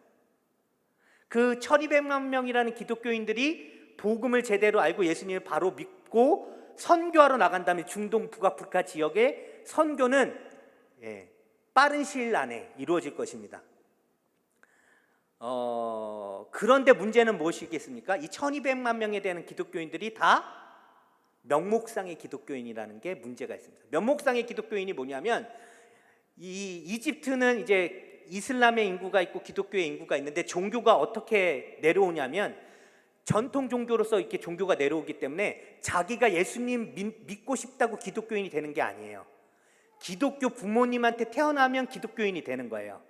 [SPEAKER 1] 그 1200만 명이라는 기독교인들이 복음을 제대로 알고 예수님을 바로 믿고 선교하러 나간 다음에 중동 북아프리카 지역의 선교는 빠른 시일 안에 이루어질 것입니다. 그런데 문제는 무엇이겠습니까? 이 1200만 명에 대한 기독교인들이 다 명목상의 기독교인이라는 게 문제가 있습니다. 명목상의 기독교인이 뭐냐면 이 이집트는 이제 이슬람의 인구가 있고 기독교의 인구가 있는데 종교가 어떻게 내려오냐면 전통 종교로서 이렇게 종교가 내려오기 때문에 자기가 예수님 믿고 싶다고 기독교인이 되는 게 아니에요. 기독교 부모님한테 태어나면 기독교인이 되는 거예요.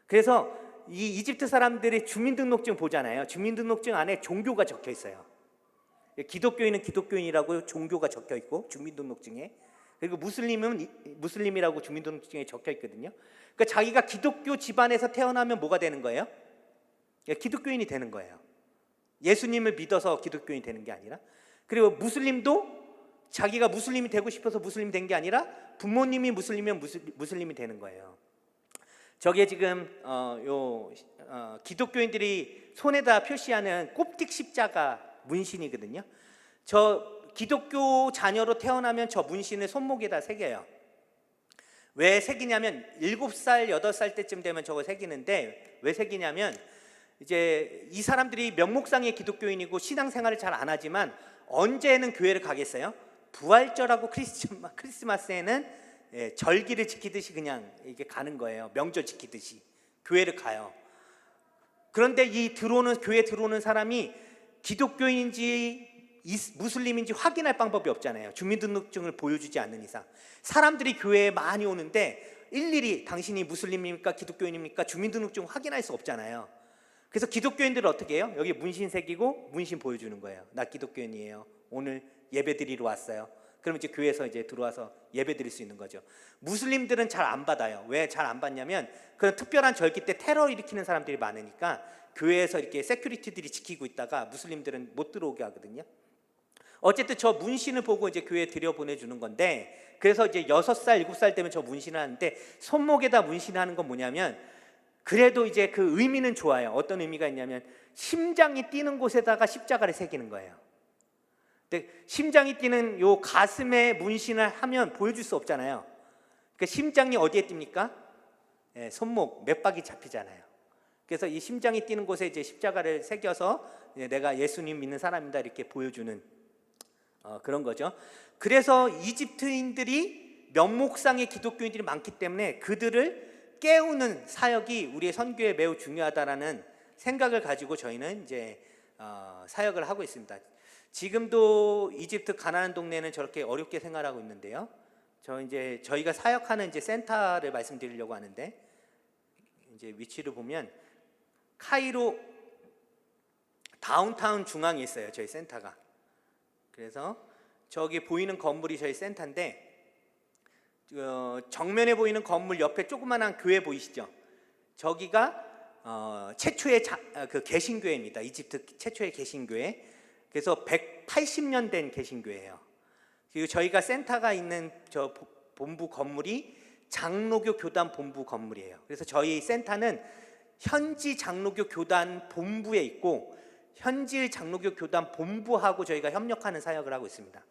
[SPEAKER 1] 그래서 이 이집트 사람들의 주민등록증 보잖아요. 주민등록증 안에 종교가 적혀 있어요. 기독교인은 기독교인이라고 종교가 적혀 있고 주민등록증에, 그리고 무슬림은 무슬림이라고 주민등록증에 적혀 있거든요. 그러니까 자기가 기독교 집안에서 태어나면 뭐가 되는 거예요? 기독교인이 되는 거예요. 예수님을 믿어서 기독교인이 되는 게 아니라. 그리고 무슬림도 자기가 무슬림이 되고 싶어서 무슬림이 된 게 아니라 부모님이 무슬림이면 무슬림이 되는 거예요. 저게 지금 기독교인들이 손에다 표시하는 콥틱 십자가 문신이거든요. 저 기독교 자녀로 태어나면 저 문신을 손목에다 새겨요. 왜 새기냐면 7살, 8살 때쯤 되면 저거 새기는데, 왜 새기냐면 이제 이 사람들이 명목상의 기독교인이고 신앙생활을 잘 안 하지만 언제는 교회를 가겠어요? 부활절하고 크리스마스에는 절기를 지키듯이 그냥 이게 가는 거예요. 명절 지키듯이 교회를 가요. 그런데 이 교회 들어오는 사람이 기독교인인지 무슬림인지 확인할 방법이 없잖아요. 주민등록증을 보여주지 않는 이상. 사람들이 교회에 많이 오는데 일일이 당신이 무슬림입니까 기독교인입니까 주민등록증 확인할 수 없잖아요. 그래서 기독교인들은 어떻게 해요? 여기 문신 새기고 문신 보여주는 거예요. 나 기독교인이에요. 오늘 예배 드리러 왔어요. 그러면 이제 교회에서 이제 들어와서 예배 드릴 수 있는 거죠. 무슬림들은 잘 안 받아요. 왜 잘 안 받냐면 그런 특별한 절기 때 테러 일으키는 사람들이 많으니까 교회에서 이렇게 세큐리티들이 지키고 있다가 무슬림들은 못 들어오게 하거든요. 어쨌든 저 문신을 보고 이제 교회에 들여보내주는 건데, 그래서 이제 6살, 7살 되면 저 문신을 하는데, 손목에다 문신하는 건 뭐냐면, 그래도 이제 그 의미는 좋아요. 어떤 의미가 있냐면 심장이 뛰는 곳에다가 십자가를 새기는 거예요. 근데 심장이 뛰는 요 가슴에 문신을 하면 보여줄 수 없잖아요. 그러니까 심장이 어디에 뜁니까? 예, 손목 몇 박이 잡히잖아요. 그래서 이 심장이 뛰는 곳에 이제 십자가를 새겨서 내가 예수님 믿는 사람이다 이렇게 보여주는 그런 거죠. 그래서 이집트인들이 면목상의 기독교인들이 많기 때문에 그들을 깨우는 사역이 우리의 선교에 매우 중요하다라는 생각을 가지고 저희는 이제 사역을 하고 있습니다. 지금도 이집트 가나안 동네는 저렇게 어렵게 생활하고 있는데요. 저희가 사역하는 이제 센터를 말씀드리려고 하는데, 이제 위치를 보면 카이로 다운타운 중앙에 있어요. 저희 센터가. 그래서 저기 보이는 건물이 저희 센터인데, 정면에 보이는 건물 옆에 조그만한 교회 보이시죠? 저기가 최초의 그 개신교회입니다. 이집트 최초의 개신교회. 그래서 180년 된 개신교회예요. 그리고 저희가 센터가 있는 저 본부 건물이 장로교 교단 본부 건물이에요. 그래서 저희 센터는 현지 장로교 교단 본부에 있고, 현지 장로교 교단 본부하고 저희가 협력하는 사역을 하고 있습니다.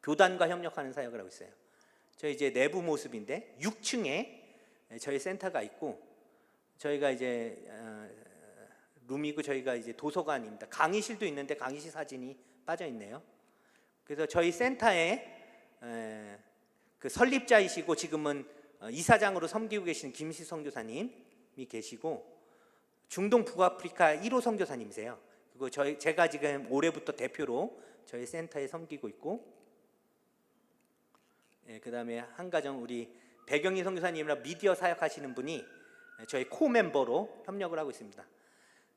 [SPEAKER 1] 교단과 협력하는 사역을 하고 있어요. 저희 이제 내부 모습인데 6층에 저희 센터가 있고, 저희가 이제 룸이고 저희가 이제 도서관입니다. 강의실도 있는데 강의실 사진이 빠져 있네요. 그래서 저희 센터에 그 설립자이시고 지금은 이사장으로 섬기고 계신 김시 선교사님이 계시고, 중동 북아프리카 1호 선교사님이세요. 그리고 제가 지금 올해부터 대표로 저희 센터에 섬기고 있고, 그 다음에 한 가정 우리 배경희 선교사님이랑 미디어 사역하시는 분이 저희 코 멤버로 협력을 하고 있습니다.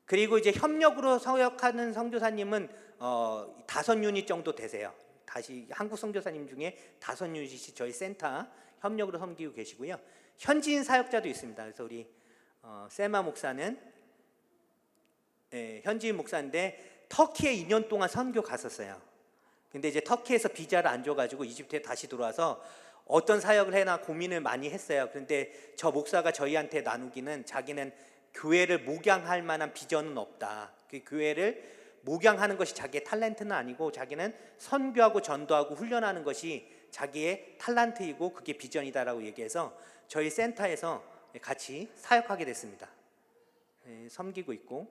[SPEAKER 1] 그리고 이제 협력으로 사역하는 선교사님은 5유닛 정도 되세요. 다시 한국 선교사님 중에 5유닛이 저희 센터 협력으로 섬기고 계시고요. 현지인 사역자도 있습니다. 그래서 우리 세마 목사는 현지인 목사인데 터키에 2년 동안 선교 갔었어요. 근데 이제 터키에서 비자를 안 줘가지고 이집트에 다시 들어와서 어떤 사역을 해나 고민을 많이 했어요. 그런데 저 목사가 저희한테 나누기는 자기는 교회를 목양할 만한 비전은 없다. 그 교회를 목양하는 것이 자기의 탤런트는 아니고 자기는 선교하고 전도하고 훈련하는 것이 자기의 탤런트이고 그게 비전이다라고 얘기해서 저희 센터에서 같이 사역하게 됐습니다. 섬기고 있고,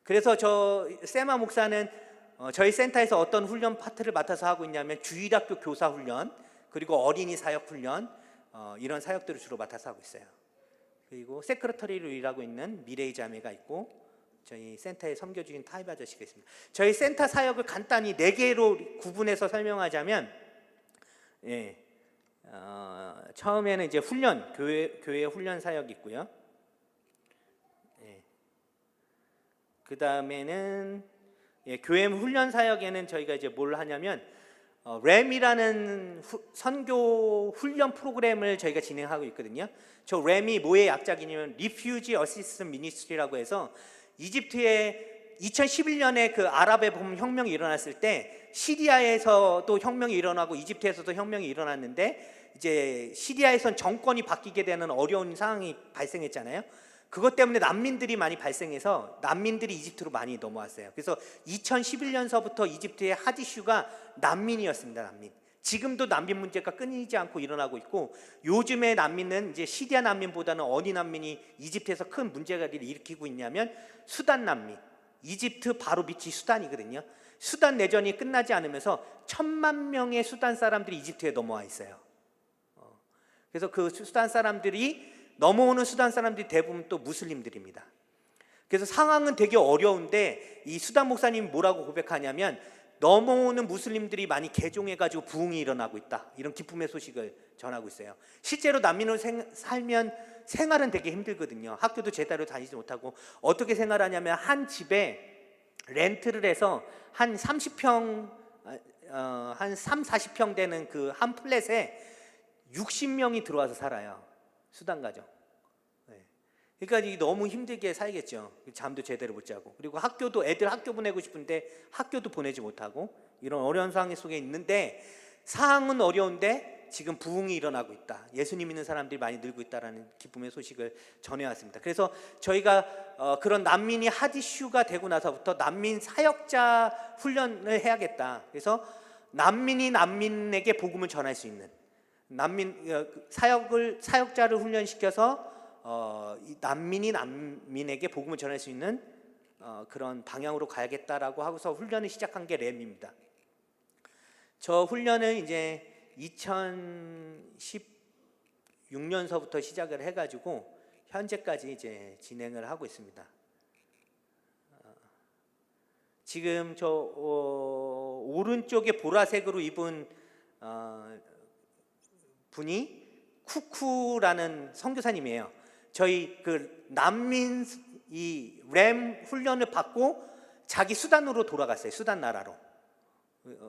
[SPEAKER 1] 그래서 저 세마 목사는 저희 센터에서 어떤 훈련 파트를 맡아서 하고 있냐면 주일학교 교사 훈련, 그리고 어린이 사역 훈련, 이런 사역들을 주로 맡아서 하고 있어요. 그리고 세크레터리로 일하고 있는 미래의 자매가 있고, 저희 센터에 섬겨주신 타입 아저씨가 있습니다. 저희 센터 사역을 간단히 4개로 구분해서 설명하자면, 처음에는 이제 훈련, 교회 훈련 사역이 있고요. 그 다음에는 교회 훈련 사역에는 저희가 이제 뭘 하냐면 램이라는 선교 훈련 프로그램을 저희가 진행하고 있거든요. 저 램이 뭐의 약자이냐면 Refugee Assistance Ministry라고 해서 이집트에 2011년에 그 아랍의 봄 혁명이 일어났을 때 시리아에서도 혁명이 일어나고 이집트에서도 혁명이 일어났는데, 이제 시리아에선 정권이 바뀌게 되는 어려운 상황이 발생했잖아요. 그것 때문에 난민들이 많이 발생해서 난민들이 이집트로 많이 넘어왔어요. 그래서 2011년서부터 이집트의 핫 이슈가 난민이었습니다. 난민. 지금도 난민 문제가 끊이지 않고 일어나고 있고, 요즘의 난민은 이제 시리아 난민보다는 어디 난민이 이집트에서 큰 문제가 일으키고 있냐면 수단 난민. 이집트 바로 밑이 수단이거든요. 수단 내전이 끝나지 않으면서 1,000만 명의 수단 사람들이 이집트에 넘어와 있어요. 그래서 그 수단 사람들이 넘어오는 수단 사람들이 대부분 또 무슬림들입니다. 그래서 상황은 되게 어려운데 이 수단 목사님이 뭐라고 고백하냐면 넘어오는 무슬림들이 많이 개종해가지고 부흥이 일어나고 있다, 이런 기쁨의 소식을 전하고 있어요. 실제로 난민으로 살면 생활은 되게 힘들거든요. 학교도 제대로 다니지 못하고 어떻게 생활하냐면 한 집에 렌트를 해서 한 30평 한 3, 40평 되는 그 한 플랫에 60명이 들어와서 살아요. 수단 가정. 네. 그러니까 이게 너무 힘들게 살겠죠. 잠도 제대로 못 자고, 그리고 학교도 애들 학교 보내고 싶은데 학교도 보내지 못하고, 이런 어려운 상황 속에 있는데, 상황은 어려운데 지금 부흥이 일어나고 있다, 예수님 믿는 사람들이 많이 늘고 있다라는 기쁨의 소식을 전해왔습니다. 그래서 저희가 그런 난민이 핫 이슈가 되고 나서부터 난민 사역자 훈련을 해야겠다. 그래서 난민이 난민에게 복음을 전할 수 있는 사역자를 훈련시켜서 이 난민이 난민에게 복음을 전할 수 있는 그런 방향으로 가야겠다라고 하고서 훈련을 시작한 게 램입니다. 저 훈련을 이제 2016년서부터 시작을 해가지고 현재까지 이제 진행을 하고 있습니다. 지금 저 오른쪽에 보라색으로 입은 분이 쿠쿠라는 선교사님이에요. 저희 그 난민 이 램 훈련을 받고 자기 수단으로 돌아갔어요. 수단 나라로.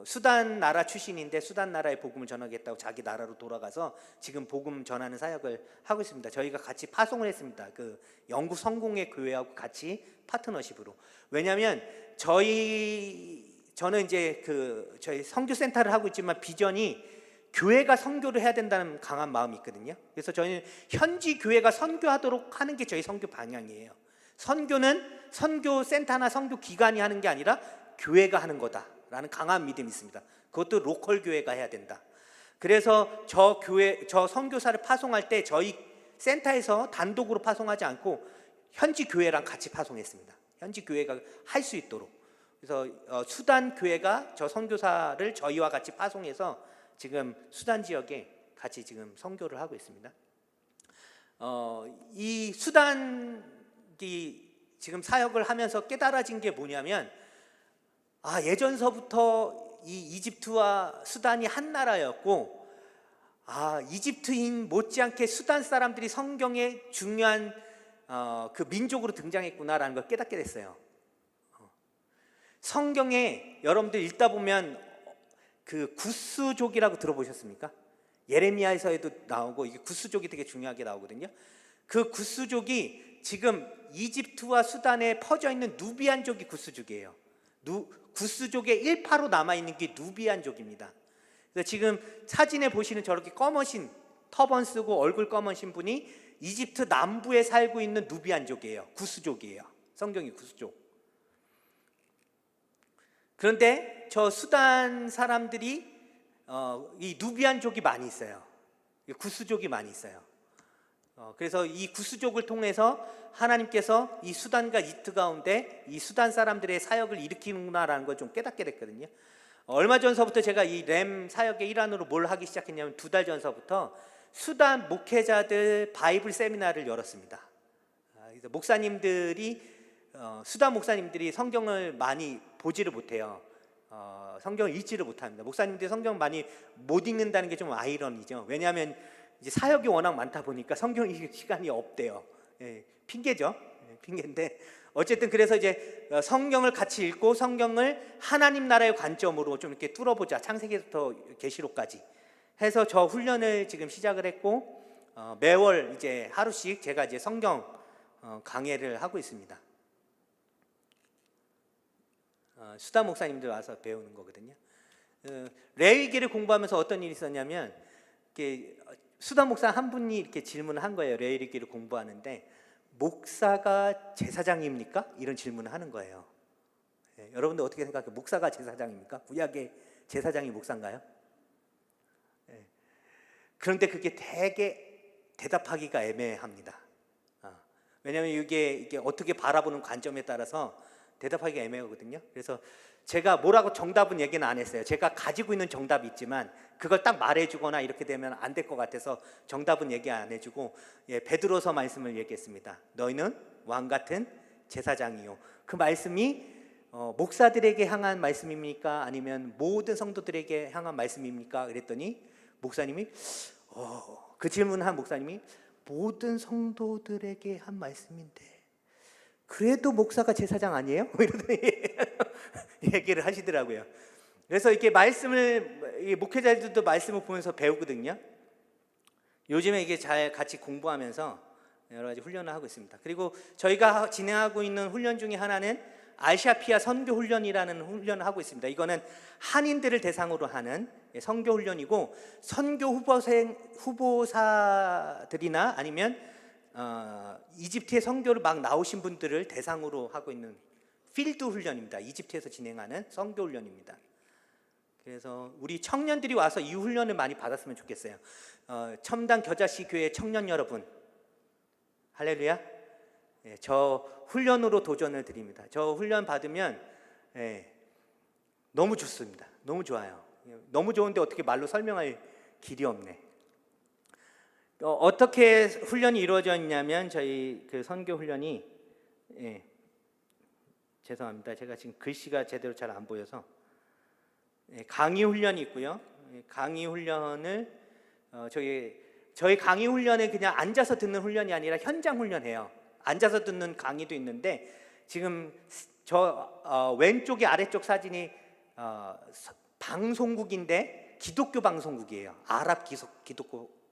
[SPEAKER 1] 수단 나라 출신인데 수단 나라에 복음을 전하겠다고 자기 나라로 돌아가서 지금 복음 전하는 사역을 하고 있습니다. 저희가 같이 파송을 했습니다. 그 영국 성공회 교회하고 같이 파트너십으로. 왜냐하면 저는 이제 저희 선교센터를 하고 있지만 비전이 교회가 선교를 해야 된다는 강한 마음이 있거든요. 그래서 저희는 현지 교회가 선교하도록 하는 게 저희 선교 방향이에요. 선교는 선교센터나 선교기관이 하는 게 아니라 교회가 하는 거다라는 강한 믿음이 있습니다. 그것도 로컬 교회가 해야 된다. 그래서 저 선교사를 파송할 때 저희 센터에서 단독으로 파송하지 않고 현지 교회랑 같이 파송했습니다. 현지 교회가 할 수 있도록. 그래서 수단 교회가 저 선교사를 저희와 같이 파송해서 지금 수단 지역에 같이 지금 선교를 하고 있습니다. 이 수단이 지금 사역을 하면서 깨달아진 게 뭐냐면, 예전서부터 이 이집트와 수단이 한 나라였고, 이집트인 못지않게 수단 사람들이 성경에 중요한 그 민족으로 등장했구나라는 걸 깨닫게 됐어요. 성경에 여러분들 읽다 보면 그 구스족이라고 들어보셨습니까? 예레미야에서도 나오고, 이게 구스족이 되게 중요하게 나오거든요. 그 구스족이 지금 이집트와 수단에 퍼져 있는 누비안족이 구스족이에요. 구스족의 일파로 남아있는 게 누비안족입니다. 그래서 지금 사진에 보시는 저렇게 검으신 터번 쓰고 얼굴 검으신 분이 이집트 남부에 살고 있는 누비안족이에요. 구스족이에요. 성경이 구스족. 그런데 저 수단 사람들이 이 누비안족이 많이 있어요. 구스족이 많이 있어요. 그래서 이 구스족을 통해서 하나님께서 이 수단과 이집트 가운데 이 수단 사람들의 사역을 일으키는구나라는 걸 좀 깨닫게 됐거든요. 얼마 전서부터 제가 이 램 사역의 일환으로 뭘 하기 시작했냐면, 2달 전서부터 수단 목회자들 바이블 세미나를 열었습니다. 그래서 수단 목사님들이 성경을 많이 보지를 못해요. 성경을 읽지를 못합니다. 목사님들이 성경을 많이 못 읽는다는 게 좀 아이러니죠. 왜냐하면 이제 사역이 워낙 많다 보니까 성경 읽을 시간이 없대요. 핑계죠. 핑계인데 어쨌든 그래서 이제 성경을 같이 읽고 성경을 하나님 나라의 관점으로 좀 이렇게 뚫어보자. 창세기부터 계시록까지 해서 저 훈련을 지금 시작을 했고, 매월 이제 하루씩 제가 이제 성경 강해를 하고 있습니다. 수다 목사님들 와서 배우는 거거든요. 레위기를 공부하면서 어떤 일이 있었냐면, 수다 목사 한 분이 이렇게 질문을 한 거예요. 레위기를 공부하는데 목사가 제사장입니까? 이런 질문을 하는 거예요. 여러분들 어떻게 생각해요? 목사가 제사장입니까? 구약의 제사장이 목사인가요? 그런데 그게 되게 대답하기가 애매합니다. 왜냐하면 이게 어떻게 바라보는 관점에 따라서 대답하기가 애매하거든요. 그래서 제가 뭐라고 정답은 얘기는 안 했어요. 제가 가지고 있는 정답이 있지만 그걸 딱 말해주거나 이렇게 되면 안 될 것 같아서 정답은 얘기 안 해주고, 베드로서 말씀을 얘기했습니다. 너희는 왕 같은 제사장이요. 그 말씀이 목사들에게 향한 말씀입니까? 아니면 모든 성도들에게 향한 말씀입니까? 그랬더니 목사님이 그 질문한 목사님이 모든 성도들에게 한 말씀인데 그래도 목사가 제사장 아니에요? 이러더니 얘기를 하시더라고요. 그래서 이렇게 말씀을 목회자들도 말씀을 보면서 배우거든요. 요즘에 이게 잘 같이 공부하면서 여러 가지 훈련을 하고 있습니다. 그리고 저희가 진행하고 있는 훈련 중에 하나는 아시아피아 선교 훈련이라는 훈련을 하고 있습니다. 이거는 한인들을 대상으로 하는 선교 훈련이고, 선교 후보사들이나 아니면 이집트의 선교를 막 나오신 분들을 대상으로 하고 있는 필드 훈련입니다. 이집트에서 진행하는 선교 훈련입니다. 그래서 우리 청년들이 와서 이 훈련을 많이 받았으면 좋겠어요. 첨단 겨자씨 교회 청년 여러분, 할렐루야. 저 훈련으로 도전을 드립니다. 저 훈련 받으면 너무 좋습니다. 너무 좋아요. 너무 좋은데 어떻게 말로 설명할 길이 없네. 어떻게 훈련이 이루어져 있냐면, 저희 그 선교 훈련이 죄송합니다. 제가 지금 글씨가 제대로 잘 안 보여서 강의 훈련이 있고요. 강의 훈련을 저희 강의 훈련에 그냥 앉아서 듣는 훈련이 아니라 현장 훈련해요. 앉아서 듣는 강의도 있는데, 지금 저 왼쪽에 아래쪽 사진이 방송국인데 기독교 방송국이에요. 아랍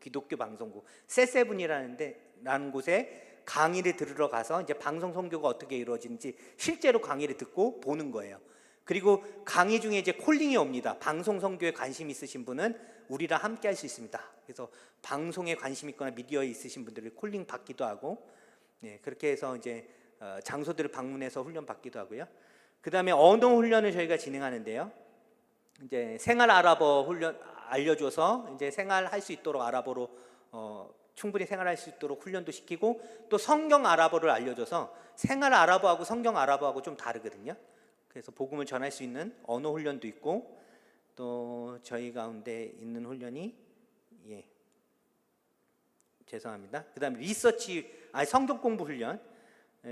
[SPEAKER 1] 기독교 방송국 세세븐이라는 곳에 강의를 들으러 가서 이제 방송 선교가 어떻게 이루어지는지 실제로 강의를 듣고 보는 거예요. 그리고 강의 중에 이제 콜링이 옵니다. 방송 선교에 관심 있으신 분은 우리랑 함께 할 수 있습니다. 그래서 방송에 관심 있거나 미디어에 있으신 분들을 콜링 받기도 하고, 그렇게 해서 이제 장소들을 방문해서 훈련 받기도 하고요. 그 다음에 언어 훈련을 저희가 진행하는데요. 이제 생활 아랍어 훈련 알려줘서 이제 생활할 수 있도록 아랍어로 충분히 생활할 수 있도록 훈련도 시키고, 또 성경 아랍어를 알려줘서 생활 아랍어하고 성경 아랍어하고 좀 다르거든요. 그래서 복음을 전할 수 있는 언어 훈련도 있고, 또 저희 가운데 있는 훈련이 죄송합니다. 그다음에 성경 공부 훈련.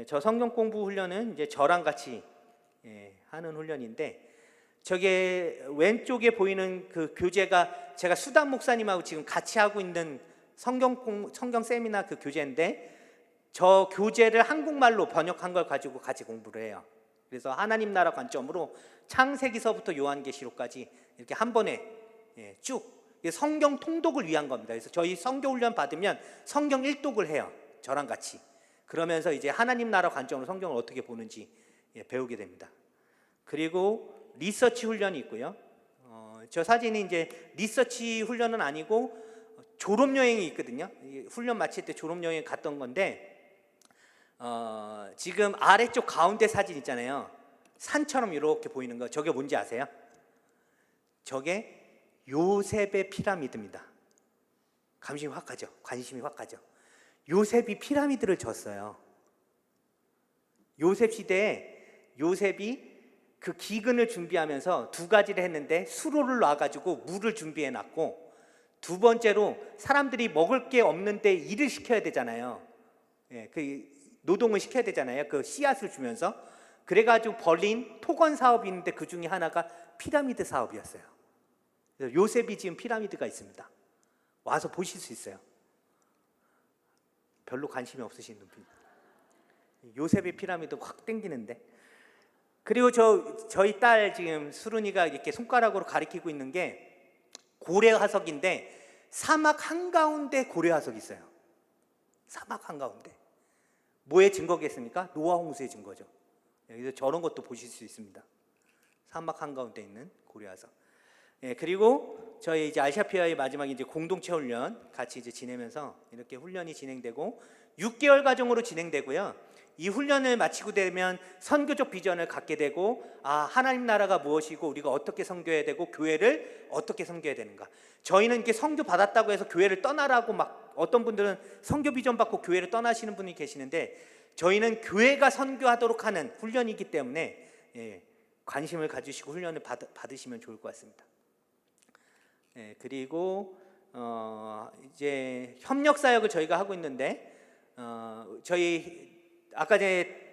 [SPEAKER 1] 저 성경 공부 훈련은 이제 저랑 같이 하는 훈련인데, 저게 왼쪽에 보이는 그 교재가 제가 수담 목사님하고 지금 같이 하고 있는 성경 세미나 그 교재인데, 저 교재를 한국말로 번역한 걸 가지고 같이 공부를 해요. 그래서 하나님 나라 관점으로 창세기서부터 요한계시록까지 이렇게 한 번에 쭉 성경 통독을 위한 겁니다. 그래서 저희 선교 훈련 받으면 성경 일독을 해요. 저랑 같이. 그러면서 이제 하나님 나라 관점으로 성경을 어떻게 보는지 배우게 됩니다. 그리고 리서치 훈련이 있고요. 저 사진이 이제 리서치 훈련은 아니고 졸업 여행이 있거든요. 훈련 마칠 때 졸업 여행 갔던 건데, 지금 아래쪽 가운데 사진 있잖아요. 산처럼 이렇게 보이는 거, 저게 뭔지 아세요? 저게 요셉의 피라미드입니다. 관심이 확 가죠. 요셉이 피라미드를 졌어요. 요셉 시대에 요셉이 그 기근을 준비하면서 두 가지를 했는데, 수로를 놔가지고 물을 준비해 놨고, 두 번째로 사람들이 먹을 게 없는데 일을 시켜야 되잖아요. 그 노동을 시켜야 되잖아요. 그 씨앗을 주면서. 그래가지고 벌린 토건 사업이 있는데 그 중에 하나가 피라미드 사업이었어요. 그래서 요셉이 지은 피라미드가 있습니다. 와서 보실 수 있어요. 별로 관심이 없으신 분. 요셉의 피라미드 확 땡기는데. 그리고 저희 딸 지금 수run이가 이렇게 손가락으로 가리키고 있는 게 고래 화석인데, 사막 한가운데 고래 화석이 있어요. 사막 한가운데. 뭐의 증거겠습니까? 노아 홍수의 증거죠. 그래서 저런 것도 보실 수 있습니다. 사막 한가운데 있는 고래 화석. 그리고 저희 이제 아시아피아의 마지막 이제 공동체 훈련 같이 이제 지내면서 이렇게 훈련이 진행되고 6개월 과정으로 진행되고요. 이 훈련을 마치고 되면 선교적 비전을 갖게 되고, 하나님 나라가 무엇이고 우리가 어떻게 선교해야 되고 교회를 어떻게 선교해야 되는가. 저희는 이렇게 선교 받았다고 해서 교회를 떠나라고 막, 어떤 분들은 선교 비전 받고 교회를 떠나시는 분이 계시는데, 저희는 교회가 선교하도록 하는 훈련이기 때문에 관심을 가지시고 훈련을 받으시면 좋을 것 같습니다. 그리고 이제 협력 사역을 저희가 하고 있는데, 저희 아까 전에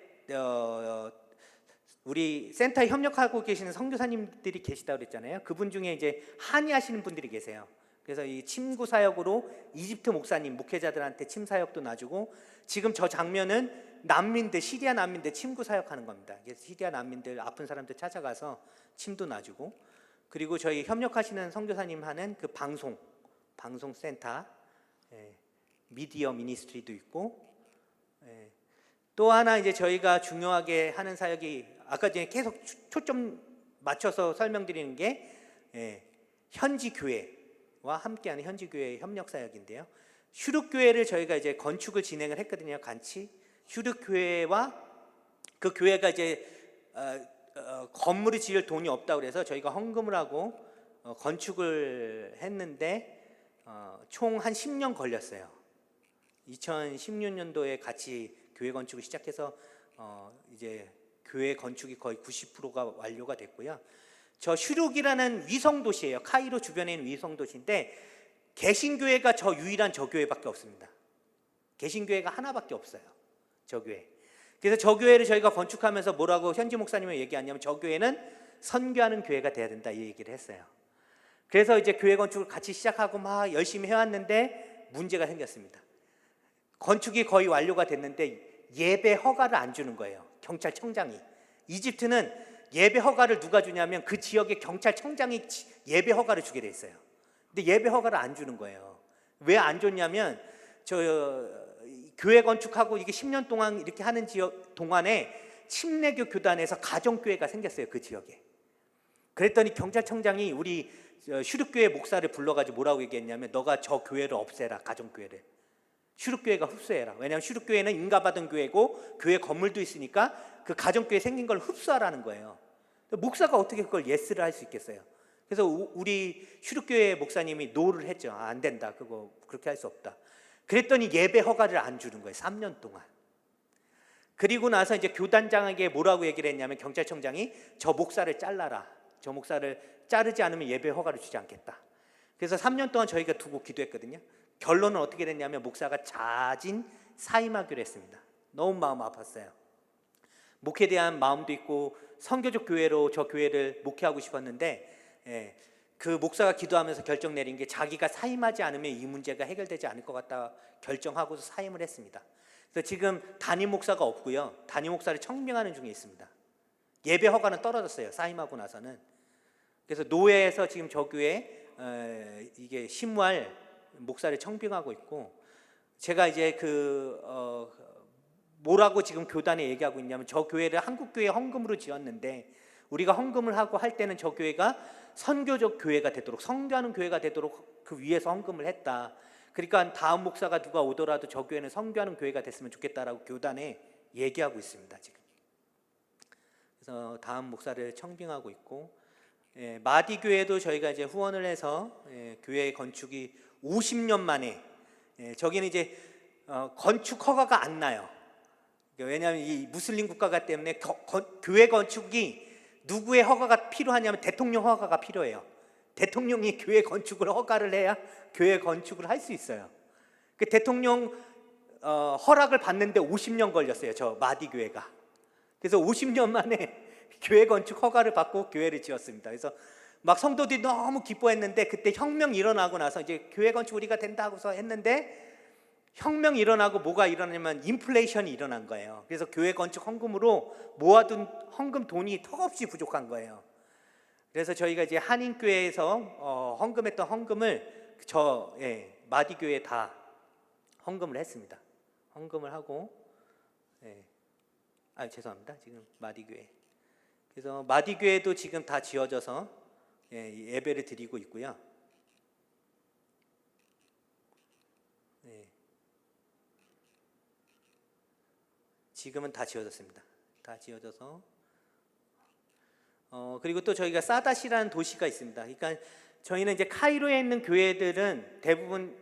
[SPEAKER 1] 우리 센터에 협력하고 계시는 선교사님들이 계시다고 그랬잖아요. 그분 중에 이제 한의하시는 분들이 계세요. 그래서 이 침구 사역으로 이집트 목사님, 목회자들한테 침 사역도 놔주고, 지금 저 장면은 난민들, 시리아 난민들 침구 사역하는 겁니다. 그래서 시리아 난민들, 아픈 사람들 찾아가서 침도 놔주고, 그리고 저희 협력하시는 선교사님 하는 그 방송센터, 미디어 미니스트리도 있고, 또 하나 이제 저희가 중요하게 하는 사역이 아까 전에 계속 초점 맞춰서 설명드리는 게 현지 교회와 함께하는 현지 교회의 협력 사역인데요. 슈룹교회를 저희가 이제 건축을 진행을 했거든요. 같이 슈룹교회와 그 교회가 이제 건물을 지을 돈이 없다고 그래서 저희가 헌금을 하고 건축을 했는데 총 한 10년 걸렸어요. 2016년도에 같이 교회 건축을 시작해서 이제 교회 건축이 거의 90%가 완료가 됐고요. 저 슈룩이라는 위성 도시예요. 카이로 주변에 있는 위성 도시인데 개신교회가 유일한 저 교회밖에 없습니다. 개신교회가 하나밖에 없어요. 저 교회. 그래서 저 교회를 저희가 건축하면서 뭐라고 현지 목사님이 얘기하냐면 저 교회는 선교하는 교회가 돼야 된다 이 얘기를 했어요. 그래서 이제 교회 건축을 같이 시작하고 막 열심히 해왔는데 문제가 생겼습니다. 건축이 거의 완료가 됐는데 예배 허가를 안 주는 거예요. 경찰청장이. 이집트는 예배 허가를 누가 주냐면 그 지역의 경찰청장이 예배 허가를 주게 돼 있어요. 근데 예배 허가를 안 주는 거예요. 왜 안 줬냐면 교회 건축하고 이게 10년 동안 이렇게 하는 지역 동안에 침례교 교단에서 가정교회가 생겼어요. 그 지역에. 그랬더니 경찰청장이 우리 슈룹교회 목사를 불러가지고 뭐라고 얘기했냐면 너가 저 교회를 없애라. 가정교회를. 슈룹교회가 흡수해라. 왜냐하면 슈룹교회는 인가받은 교회고 교회 건물도 있으니까 그 가정교회 생긴 걸 흡수하라는 거예요. 목사가 어떻게 그걸 예스를 할 수 있겠어요. 그래서 우리 슈룹교회 목사님이 노를 했죠. 안 된다. 그거 그렇게 할 수 없다. 그랬더니 예배 허가를 안 주는 거예요. 3년 동안. 그리고 나서 이제 교단장에게 뭐라고 얘기를 했냐면 경찰청장이 저 목사를 잘라라. 저 목사를 자르지 않으면 예배 허가를 주지 않겠다. 그래서 3년 동안 저희가 두고 기도했거든요. 결론은 어떻게 됐냐면 목사가 자진 사임하기로 했습니다. 너무 마음 아팠어요. 목회에 대한 마음도 있고 선교적 교회로 저 교회를 목회하고 싶었는데 그 목사가 기도하면서 결정 내린 게 자기가 사임하지 않으면 이 문제가 해결되지 않을 것 같다 결정하고서 사임을 했습니다. 그래서 지금 담임 목사가 없고요. 담임 목사를 청빙하는 중에 있습니다. 예배 허가는 떨어졌어요. 사임하고 나서는. 그래서 노회에서 지금 저 교회 이게 심무할 목사를 청빙하고 있고 제가 이제 뭐라고 지금 교단에 얘기하고 있냐면 저 교회를 한국교회 헌금으로 지었는데 우리가 헌금을 하고 할 때는 저 교회가 선교적 교회가 되도록 선교하는 교회가 되도록 그 위에서 헌금을 했다. 그러니까 다음 목사가 누가 오더라도 저 교회는 선교하는 교회가 됐으면 좋겠다라고 교단에 얘기하고 있습니다. 지금. 그래서 다음 목사를 청빙하고 있고 마디 교회도 저희가 이제 후원을 해서 교회 건축이 50년 만에 저기는 이제 건축 허가가 안 나요. 왜냐하면 이 무슬림 국가가 때문에 교회 건축이 누구의 허가가 필요하냐면 대통령 허가가 필요해요. 대통령이 교회 건축을 허가를 해야 교회 건축을 할 수 있어요. 그 대통령 허락을 받는데 50년 걸렸어요. 저 마디 교회가. 그래서 50년 만에 교회 건축 허가를 받고 교회를 지었습니다. 그래서 막 성도들이 너무 기뻐했는데 그때 혁명 일어나고 나서 이제 교회 건축 우리가 된다고서 했는데 혁명 일어나고 뭐가 일어나냐면 인플레이션이 일어난 거예요. 그래서 교회 건축 헌금으로 모아둔 헌금 돈이 턱없이 부족한 거예요. 그래서 저희가 이제 한인교회에서 헌금했던 헌금을 마디교회에 다 헌금을 했습니다. 헌금을 하고 죄송합니다. 지금 마디교회. 그래서 마디교회도 지금 다 지어져서 예배를 드리고 있고요. 지금은 다 지어졌습니다. 다 지어져서 그리고 또 저희가 사다시라는 도시가 있습니다. 그러니까 저희는 이제 카이로에 있는 교회들은 대부분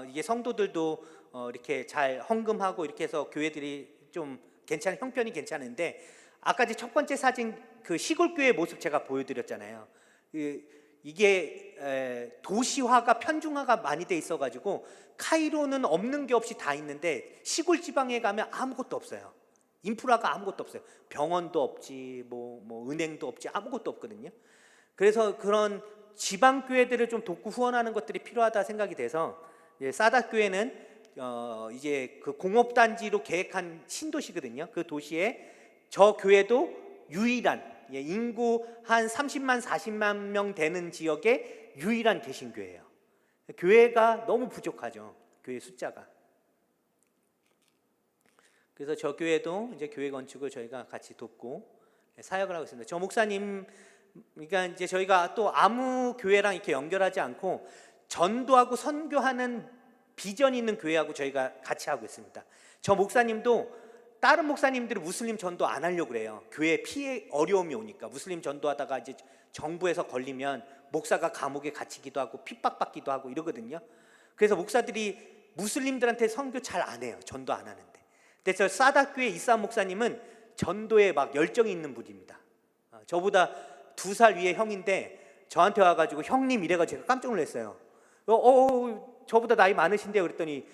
[SPEAKER 1] 이게 성도들도 이렇게 잘 헌금하고 이렇게 해서 교회들이 좀 형편이 괜찮은데 아까 이제 첫 번째 사진 그 시골 교회 모습 제가 보여드렸잖아요. 이게 도시화가 편중화가 많이 돼 있어가지고 카이로는 없는 게 없이 다 있는데 시골 지방에 가면 아무것도 없어요. 인프라가 아무것도 없어요. 병원도 없지, 뭐 은행도 없지, 아무것도 없거든요. 그래서 그런 지방 교회들을 좀 돕고 후원하는 것들이 필요하다 생각이 돼서 사닥 교회는 이제 그 공업단지로 계획한 신도시거든요. 그 도시에 저 교회도 유일한 인구 한 30만 40만 명 되는 지역의 유일한 개신교회예요. 교회가 너무 부족하죠. 교회 숫자가. 그래서 저 교회도 이제 교회 건축을 저희가 같이 돕고 사역을 하고 있습니다. 저 목사님, 그러니까 이제 저희가 또 아무 교회랑 이렇게 연결하지 않고 전도하고 선교하는 비전 있는 교회하고 저희가 같이 하고 있습니다. 저 목사님도 다른 목사님들이 무슬림 전도 안 하려고 그래요. 교회 피해 어려움이 오니까. 무슬림 전도하다가 이제 정부에서 걸리면 목사가 감옥에 갇히기도 하고 핍박받기도 하고 이러거든요. 그래서 목사들이 무슬림들한테 선교 잘 안 해요. 전도 안 하는데. 근데 저 사닥교회 이사람 목사님은 전도에 막 열정이 있는 분입니다. 저보다 2살 위에 형인데 저한테 와가지고 형님 이래가지고 제가 깜짝 놀랐어요. 저보다 나이 많으신데 그랬더니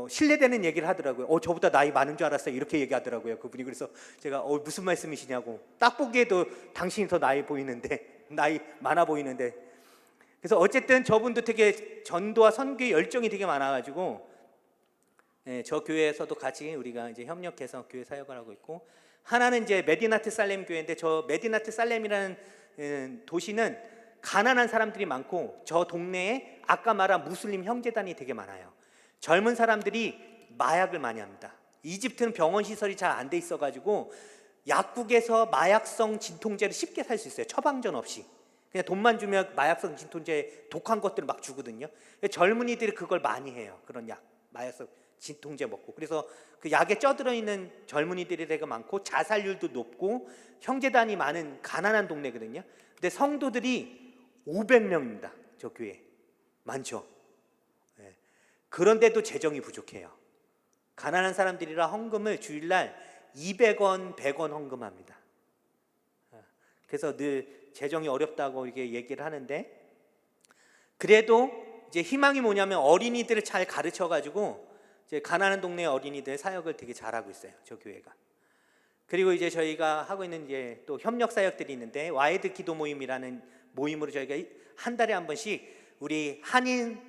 [SPEAKER 1] 신뢰되는 얘기를 하더라고요. 저보다 나이 많은 줄 알았어요. 이렇게 얘기하더라고요. 그분이. 그래서 제가 무슨 말씀이시냐고. 딱 보기에도 당신이 더 나이 보이는데, 나이 많아 보이는데. 그래서 어쨌든 저분도 되게 전도와 선교에 열정이 되게 많아가지고 저 교회에서도 같이 우리가 이제 협력해서 교회 사역을 하고 있고, 하나는 이제 메디나트 살렘 교회인데, 저 메디나트 살렘이라는 도시는 가난한 사람들이 많고 저 동네에 아까 말한 무슬림 형제단이 되게 많아요. 젊은 사람들이 마약을 많이 합니다. 이집트는 병원 시설이 잘 안 돼 있어가지고 약국에서 마약성 진통제를 쉽게 살 수 있어요. 처방전 없이. 그냥 돈만 주면 마약성 진통제 독한 것들을 막 주거든요. 젊은이들이 그걸 많이 해요. 그런 약, 마약성 진통제 먹고. 그래서 그 약에 쪄들어 있는 젊은이들이 되게 많고 자살률도 높고 형제단이 많은 가난한 동네거든요. 근데 성도들이 500명입니다. 저 교회. 많죠. 네. 그런데도 재정이 부족해요. 가난한 사람들이라 헌금을 주일날 200원, 100원 헌금합니다. 그래서 늘 재정이 어렵다고 이게 얘기를 하는데, 그래도 이제 희망이 뭐냐면 어린이들을 잘 가르쳐가지고 이제 가난한 동네 어린이들 사역을 되게 잘하고 있어요. 저 교회가. 그리고 이제 저희가 하고 있는 이제 또 협력 사역들이 있는데, 와이드 기도 모임이라는 모임으로 저희가 한 달에 한 번씩 우리 한인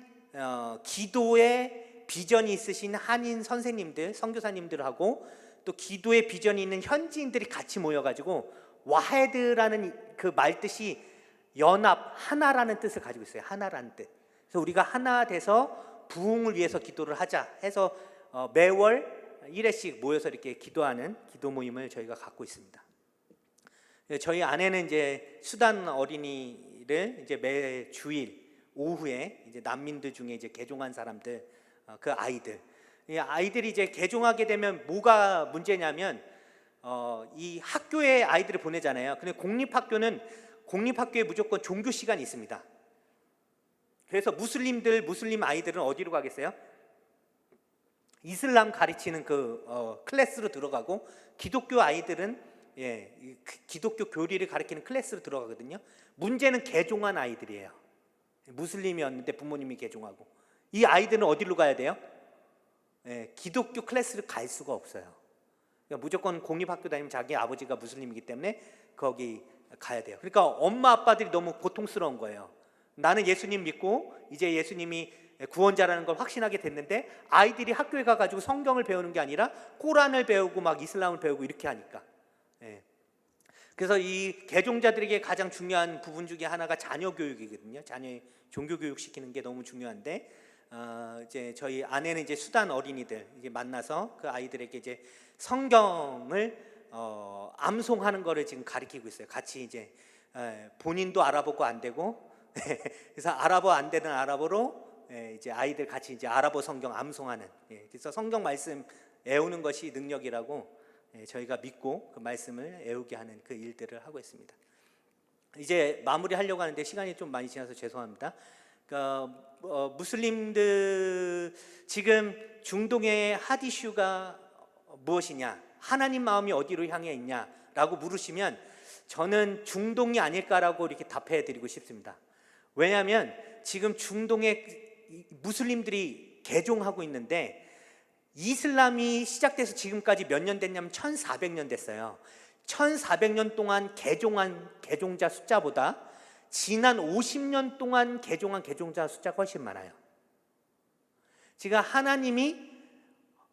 [SPEAKER 1] 기도에 비전이 있으신 한인 선생님들, 선교사님들하고 또 기도에 비전이 있는 현지인들이 같이 모여가지고 와헤드라는 그 말뜻이 연합, 하나라는 뜻을 가지고 있어요. 하나라는 뜻. 그래서 우리가 하나 돼서 부흥을 위해서 기도를 하자 해서 매월 1회씩 모여서 이렇게 기도하는 기도 모임을 저희가 갖고 있습니다. 저희 아내는 이제 수단 어린이를 이제 매 주일 오후에 이제 난민들 중에 이제 개종한 사람들, 그 아이들, 이 아이들이 이제 개종하게 되면 뭐가 문제냐면 이 학교에 아이들을 보내잖아요. 근데 공립학교는 공립학교에 무조건 종교 시간이 있습니다. 그래서 무슬림 아이들은 어디로 가겠어요? 이슬람 가르치는 그 클래스로 들어가고, 기독교 아이들은 기독교 교리를 가르치는 클래스로 들어가거든요. 문제는 개종한 아이들이에요. 무슬림이었는데 부모님이 개종하고, 이 아이들은 어디로 가야 돼요? 기독교 클래스를 갈 수가 없어요. 그러니까 무조건 공립학교 다니면 자기 아버지가 무슬림이기 때문에 거기 가야 돼요. 그러니까 엄마 아빠들이 너무 고통스러운 거예요. 나는 예수님 믿고 이제 예수님이 구원자라는 걸 확신하게 됐는데 아이들이 학교에 가가지고 성경을 배우는 게 아니라 코란을 배우고 막 이슬람을 배우고 이렇게 하니까. 그래서 이 개종자들에게 가장 중요한 부분 중에 하나가 자녀 교육이거든요. 자녀 종교 교육 시키는 게 너무 중요한데, 이제 저희 아내는 이제 수단 어린이들 이제 만나서 그 아이들에게 이제 성경을 암송하는 거를 지금 가르치고 있어요. 같이 이제 본인도 알아보고 안 되고 그래서 아랍어 안 되는 아랍어로 이제 아이들 같이 이제 아랍어 성경 암송하는, 그래서 성경 말씀 애우는 것이 능력이라고 저희가 믿고 그 말씀을 애우게 하는 그 일들을 하고 있습니다. 이제 마무리하려고 하는데 시간이 좀 많이 지나서 죄송합니다. 무슬림들 지금 중동의 핫 이슈가 무엇이냐, 하나님 마음이 어디로 향해 있냐라고 물으시면 저는 중동이 아닐까라고 이렇게 답해 드리고 싶습니다. 왜냐하면 지금 중동에 무슬림들이 개종하고 있는데, 이슬람이 시작돼서 지금까지 몇 년 됐냐면 1400년 됐어요. 1400년 동안 개종한 개종자 숫자보다 지난 50년 동안 개종한 개종자 숫자가 훨씬 많아요. 지금 하나님이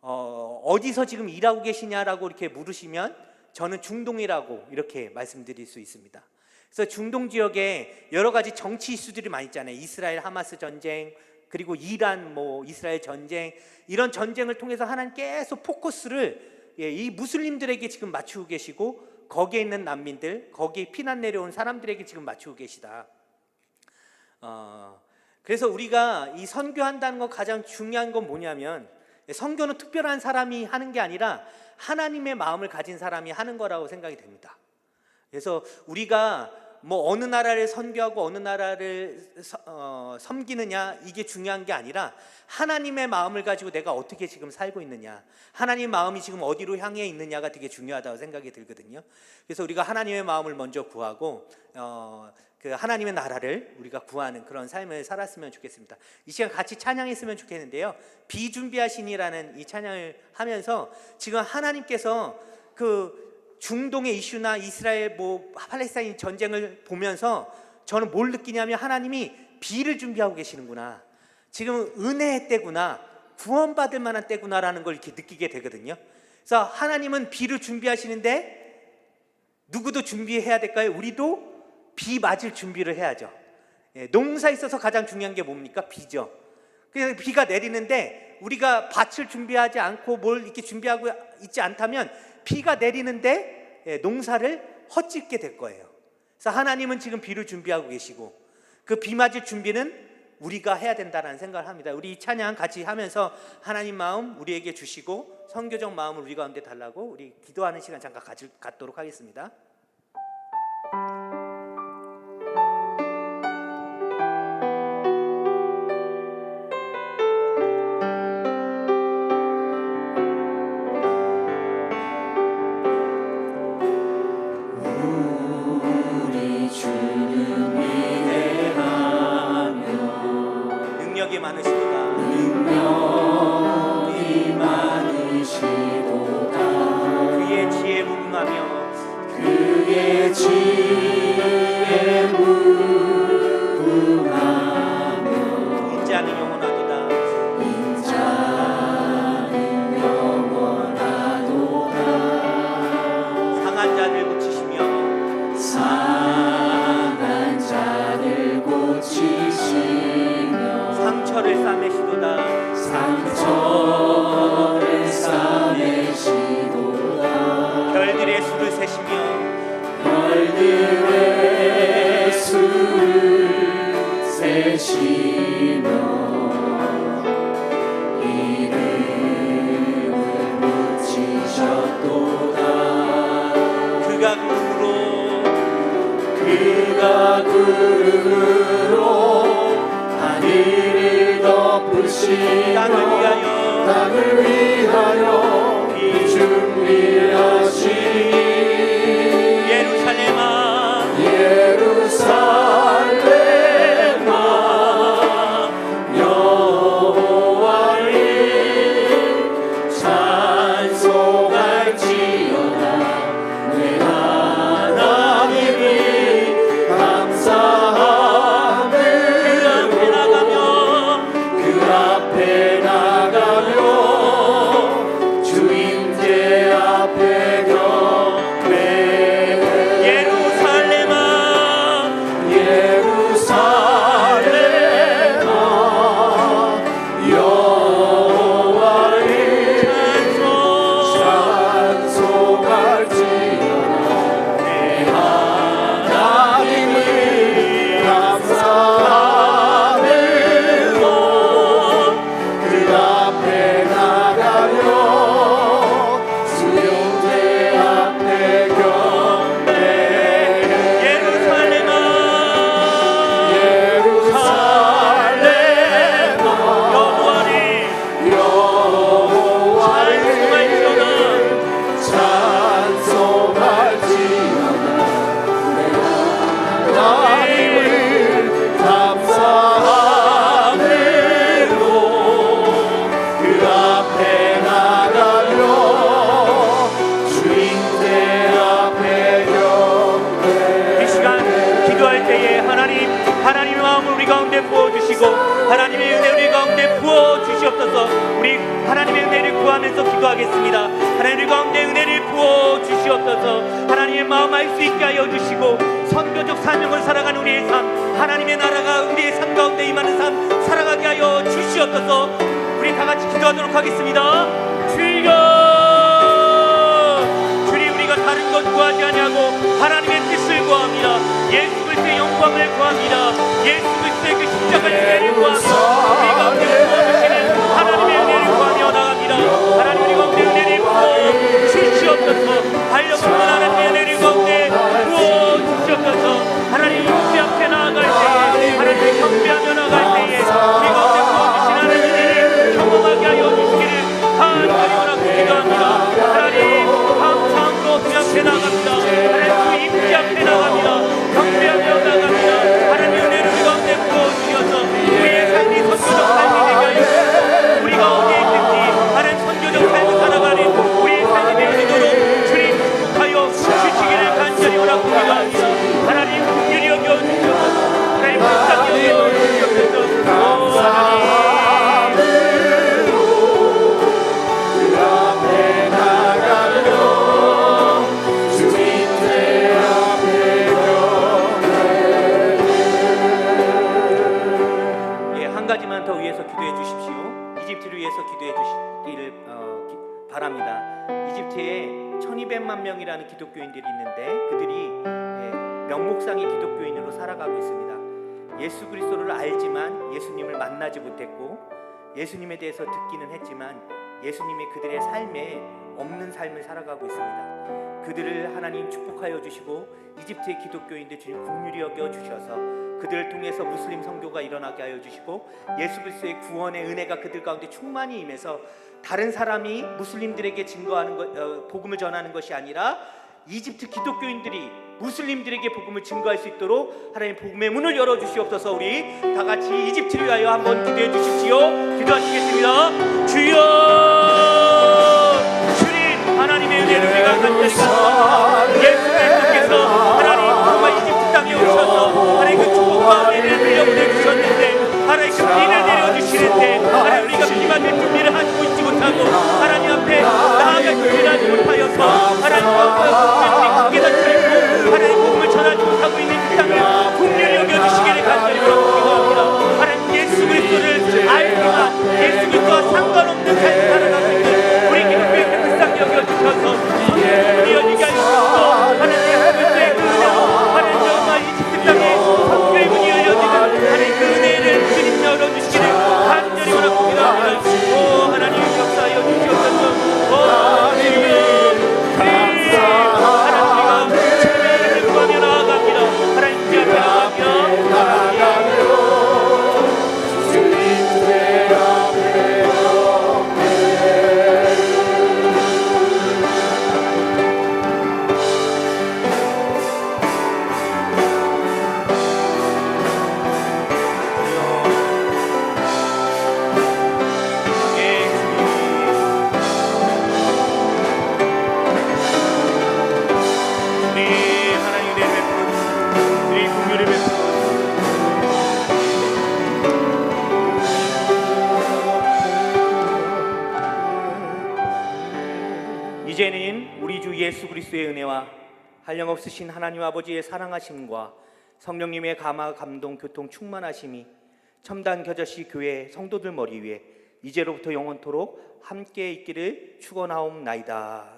[SPEAKER 1] 어디서 지금 일하고 계시냐라고 이렇게 물으시면 저는 중동이라고 이렇게 말씀드릴 수 있습니다. 그래서 중동 지역에 여러 가지 정치 이슈들이 많이 있잖아요. 이스라엘 하마스 전쟁, 그리고 이란 이스라엘 전쟁, 이런 전쟁을 통해서 하나님 계속 포커스를 이 무슬림들에게 지금 맞추고 계시고, 거기에 있는 난민들, 거기에 피난 내려온 사람들에게 지금 맞추고 계시다. 그래서 우리가 이 선교한다는 거 가장 중요한 건 뭐냐면, 선교는 특별한 사람이 하는 게 아니라 하나님의 마음을 가진 사람이 하는 거라고 생각이 됩니다. 그래서 우리가 어느 나라를 선교하고 어느 나라를 섬기느냐, 이게 중요한 게 아니라 하나님의 마음을 가지고 내가 어떻게 지금 살고 있느냐, 하나님 마음이 지금 어디로 향해 있느냐가 되게 중요하다고 생각이 들거든요. 그래서 우리가 하나님의 마음을 먼저 구하고 그 하나님의 나라를 우리가 구하는 그런 삶을 살았으면 좋겠습니다. 이 시간 같이 찬양했으면 좋겠는데요, 비준비하시니라는 이 찬양을 하면서 지금 하나님께서 그 중동의 이슈나 이스라엘 팔레스타인 전쟁을 보면서 저는 뭘 느끼냐면, 하나님이 비를 준비하고 계시는구나, 지금 은혜의 때구나, 구원받을 만한 때구나라는 걸 이렇게 느끼게 되거든요. 그래서 하나님은 비를 준비하시는데 누구도 준비해야 될까요? 우리도 비 맞을 준비를 해야죠. 농사에 있어서 가장 중요한 게 뭡니까? 비죠. 그래서 비가 내리는데 우리가 밭을 준비하지 않고 뭘 이렇게 준비하고 있지 않다면 비가 내리는데 농사를 헛짓게 될 거예요. 그래서 하나님은 지금 비를 준비하고 계시고, 그 비 맞을 준비는 우리가 해야 된다는 생각을 합니다. 우리 이 찬양 같이 하면서 하나님 마음 우리에게 주시고 선교적 마음을 우리 가운데 달라고 우리 기도하는 시간 잠깐 갖도록 하겠습니다.
[SPEAKER 2] 그가 구름으로 하늘을 덮으시며 땅을 위하여 비 준비하시니 예루살렘아 여호와를 찬송할지어다. 내 하나님을 감사하며 그 앞에 나가며 주인들 앞에 경배해. 예루살렘아 여호와를 찬송할지어다. 내 하나님을 감사하며 그 앞에 나가며 수용대 앞에 경배해. 예루살렘아 여호와를 찬송할지어다. 내 하나님을 감사하며 그 앞에 나가며 주인들 앞에 경배해.
[SPEAKER 1] 이 시간 기도할 때에 하나님의 마음을 우리 가운데 부어주시고 하나님의 은혜 우리 가운데 부어주시옵소서. 우리 하나님의 은혜를 구하면서 기도하겠습니다. 하나님 우리 가운데 은혜를 부어주시옵소서. 하나님 마음 알 수 있게 하여 주시고 선교적 사명을 살아가는 우리의 삶, 하나님의 나라가 우리의 삶 가운데 임하는 삶 살아가게 하여 주시옵소서. 우리 다 같이 기도하도록 하겠습니다. 주여, 주님, 우리가 다른 것 구하지 아니하고 하나님의 뜻을 구합니다. 예수 그리스도의 영광을 구합니다. 예수 그리스도의 그 십자가의 은혜를 구합니다. 우리 가운데 부어주시는 하나님의 은혜를 구하며 나갑니다. 하나님, 우리 가운데 은혜를 부어 주시옵소서. 달려보는 하나님의 은혜를 가운데 부어 주시옵소서. 하나님 주 앞에 나아갈 때에, 하나님 경배하며 나아갈 때에 우리 가운데 부어주신 하나님의 은혜를 경험하게 하여 주시기를 간절히 원하고 기도합니다. 하나님 감사함으로 주 앞에 나갑니다. 하나님 주 임재 앞에 나갑니다. 경배하며 나갑니다. 하나님 은혜를 우리 가운데 부어주셔서 우리의 삶이 선교적 삶이 되게 하여 주시고 우리 가운데 있든지 하나님 선교적 삶을 살아가는 우리의 삶이 되어지도록 주님 축복하여 주시기를 간절히 원하고 기도합니다. 하나님 긍휼히 여겨 주시옵소서. 하나님 불쌍히 여겨 주시옵소서. 하나님 가지만 더 위해서 기도해 주십시오. 이집트를 위해서 기도해 주시기를 바랍니다. 이집트에 1200만 명이라는 기독교인들이 있는데 그들이 명목상의 기독교인으로 살아가고 있습니다. 예수 그리스도를 알지만 예수님을 만나지 못했고 예수님에 대해서 듣기는 했지만 예수님이 그들의 삶에 없는 삶을 살아가고 있습니다. 그들을 하나님 축복하여 주시고 이집트의 기독교인들 주님 긍휼히 여겨 주셔서 그들을 통해서 무슬림 선교가 일어나게 하여 주시고 예수 그리스도의 구원의 은혜가 그들 가운데 충만히 임해서 다른 사람이 무슬림들에게 증거하는 복음을 전하는 것이 아니라 이집트 기독교인들이 무슬림들에게 복음을 증거할 수 있도록 하나님 복음의 문을 열어 주시옵소서. 우리 다 같이 이집트를 위하여 한번 기도해 주십시오. 기도하시겠습니다. 주여, 주님 하나님의 은혜를 우리가 간절히 간구합니다. 예수 그리스도께서 하나님 정말 이집트 땅에 오셔서 하나님 그 축복과 은혜를 흘려보내 주셨는데 하나님 그 비를 내려주시는데 하나님 우리가 비받을 준비를 하고 있지 못하고 하나님 앞에 나아갈 준비를 하지 못하여서 하나님 앞에 우리 굳게 닫혀있고 하나님 복음을 전하지 못하고 있는 그 땅을 긍휼히 여겨주시기를 간절히 기도합니다. 하나님 예수 그리스도를 알지만 예수 그리스도와 상관없는 삶을 살아가고 있는 우리 기독교인들 불쌍히 여겨주셔서 성령이 열리게 하여 주시고 하나님 예수 그리스도의 그 은혜로 하나님 정말 이집트 땅에 성교의 문이 열려지는 하나님 그 은혜를 주님 열어주시기를 간절히 원하고 기도합니다. 오 하나님 역사하여 주시옵소서. 오 주님 하나님 우리가 주님의 이름을 구하며 나아갑니다. 하나님 주 앞에 나아갑니다. 이제는 우리 주 예수 그리스도의 은혜와 한량없으신 하나님 아버지의 사랑하심과 성령님의 감화 감동 교통 충만하심이 첨단 겨자씨 교회 성도들 머리 위에 이제로부터 영원토록 함께 있기를 축원하옵나이다.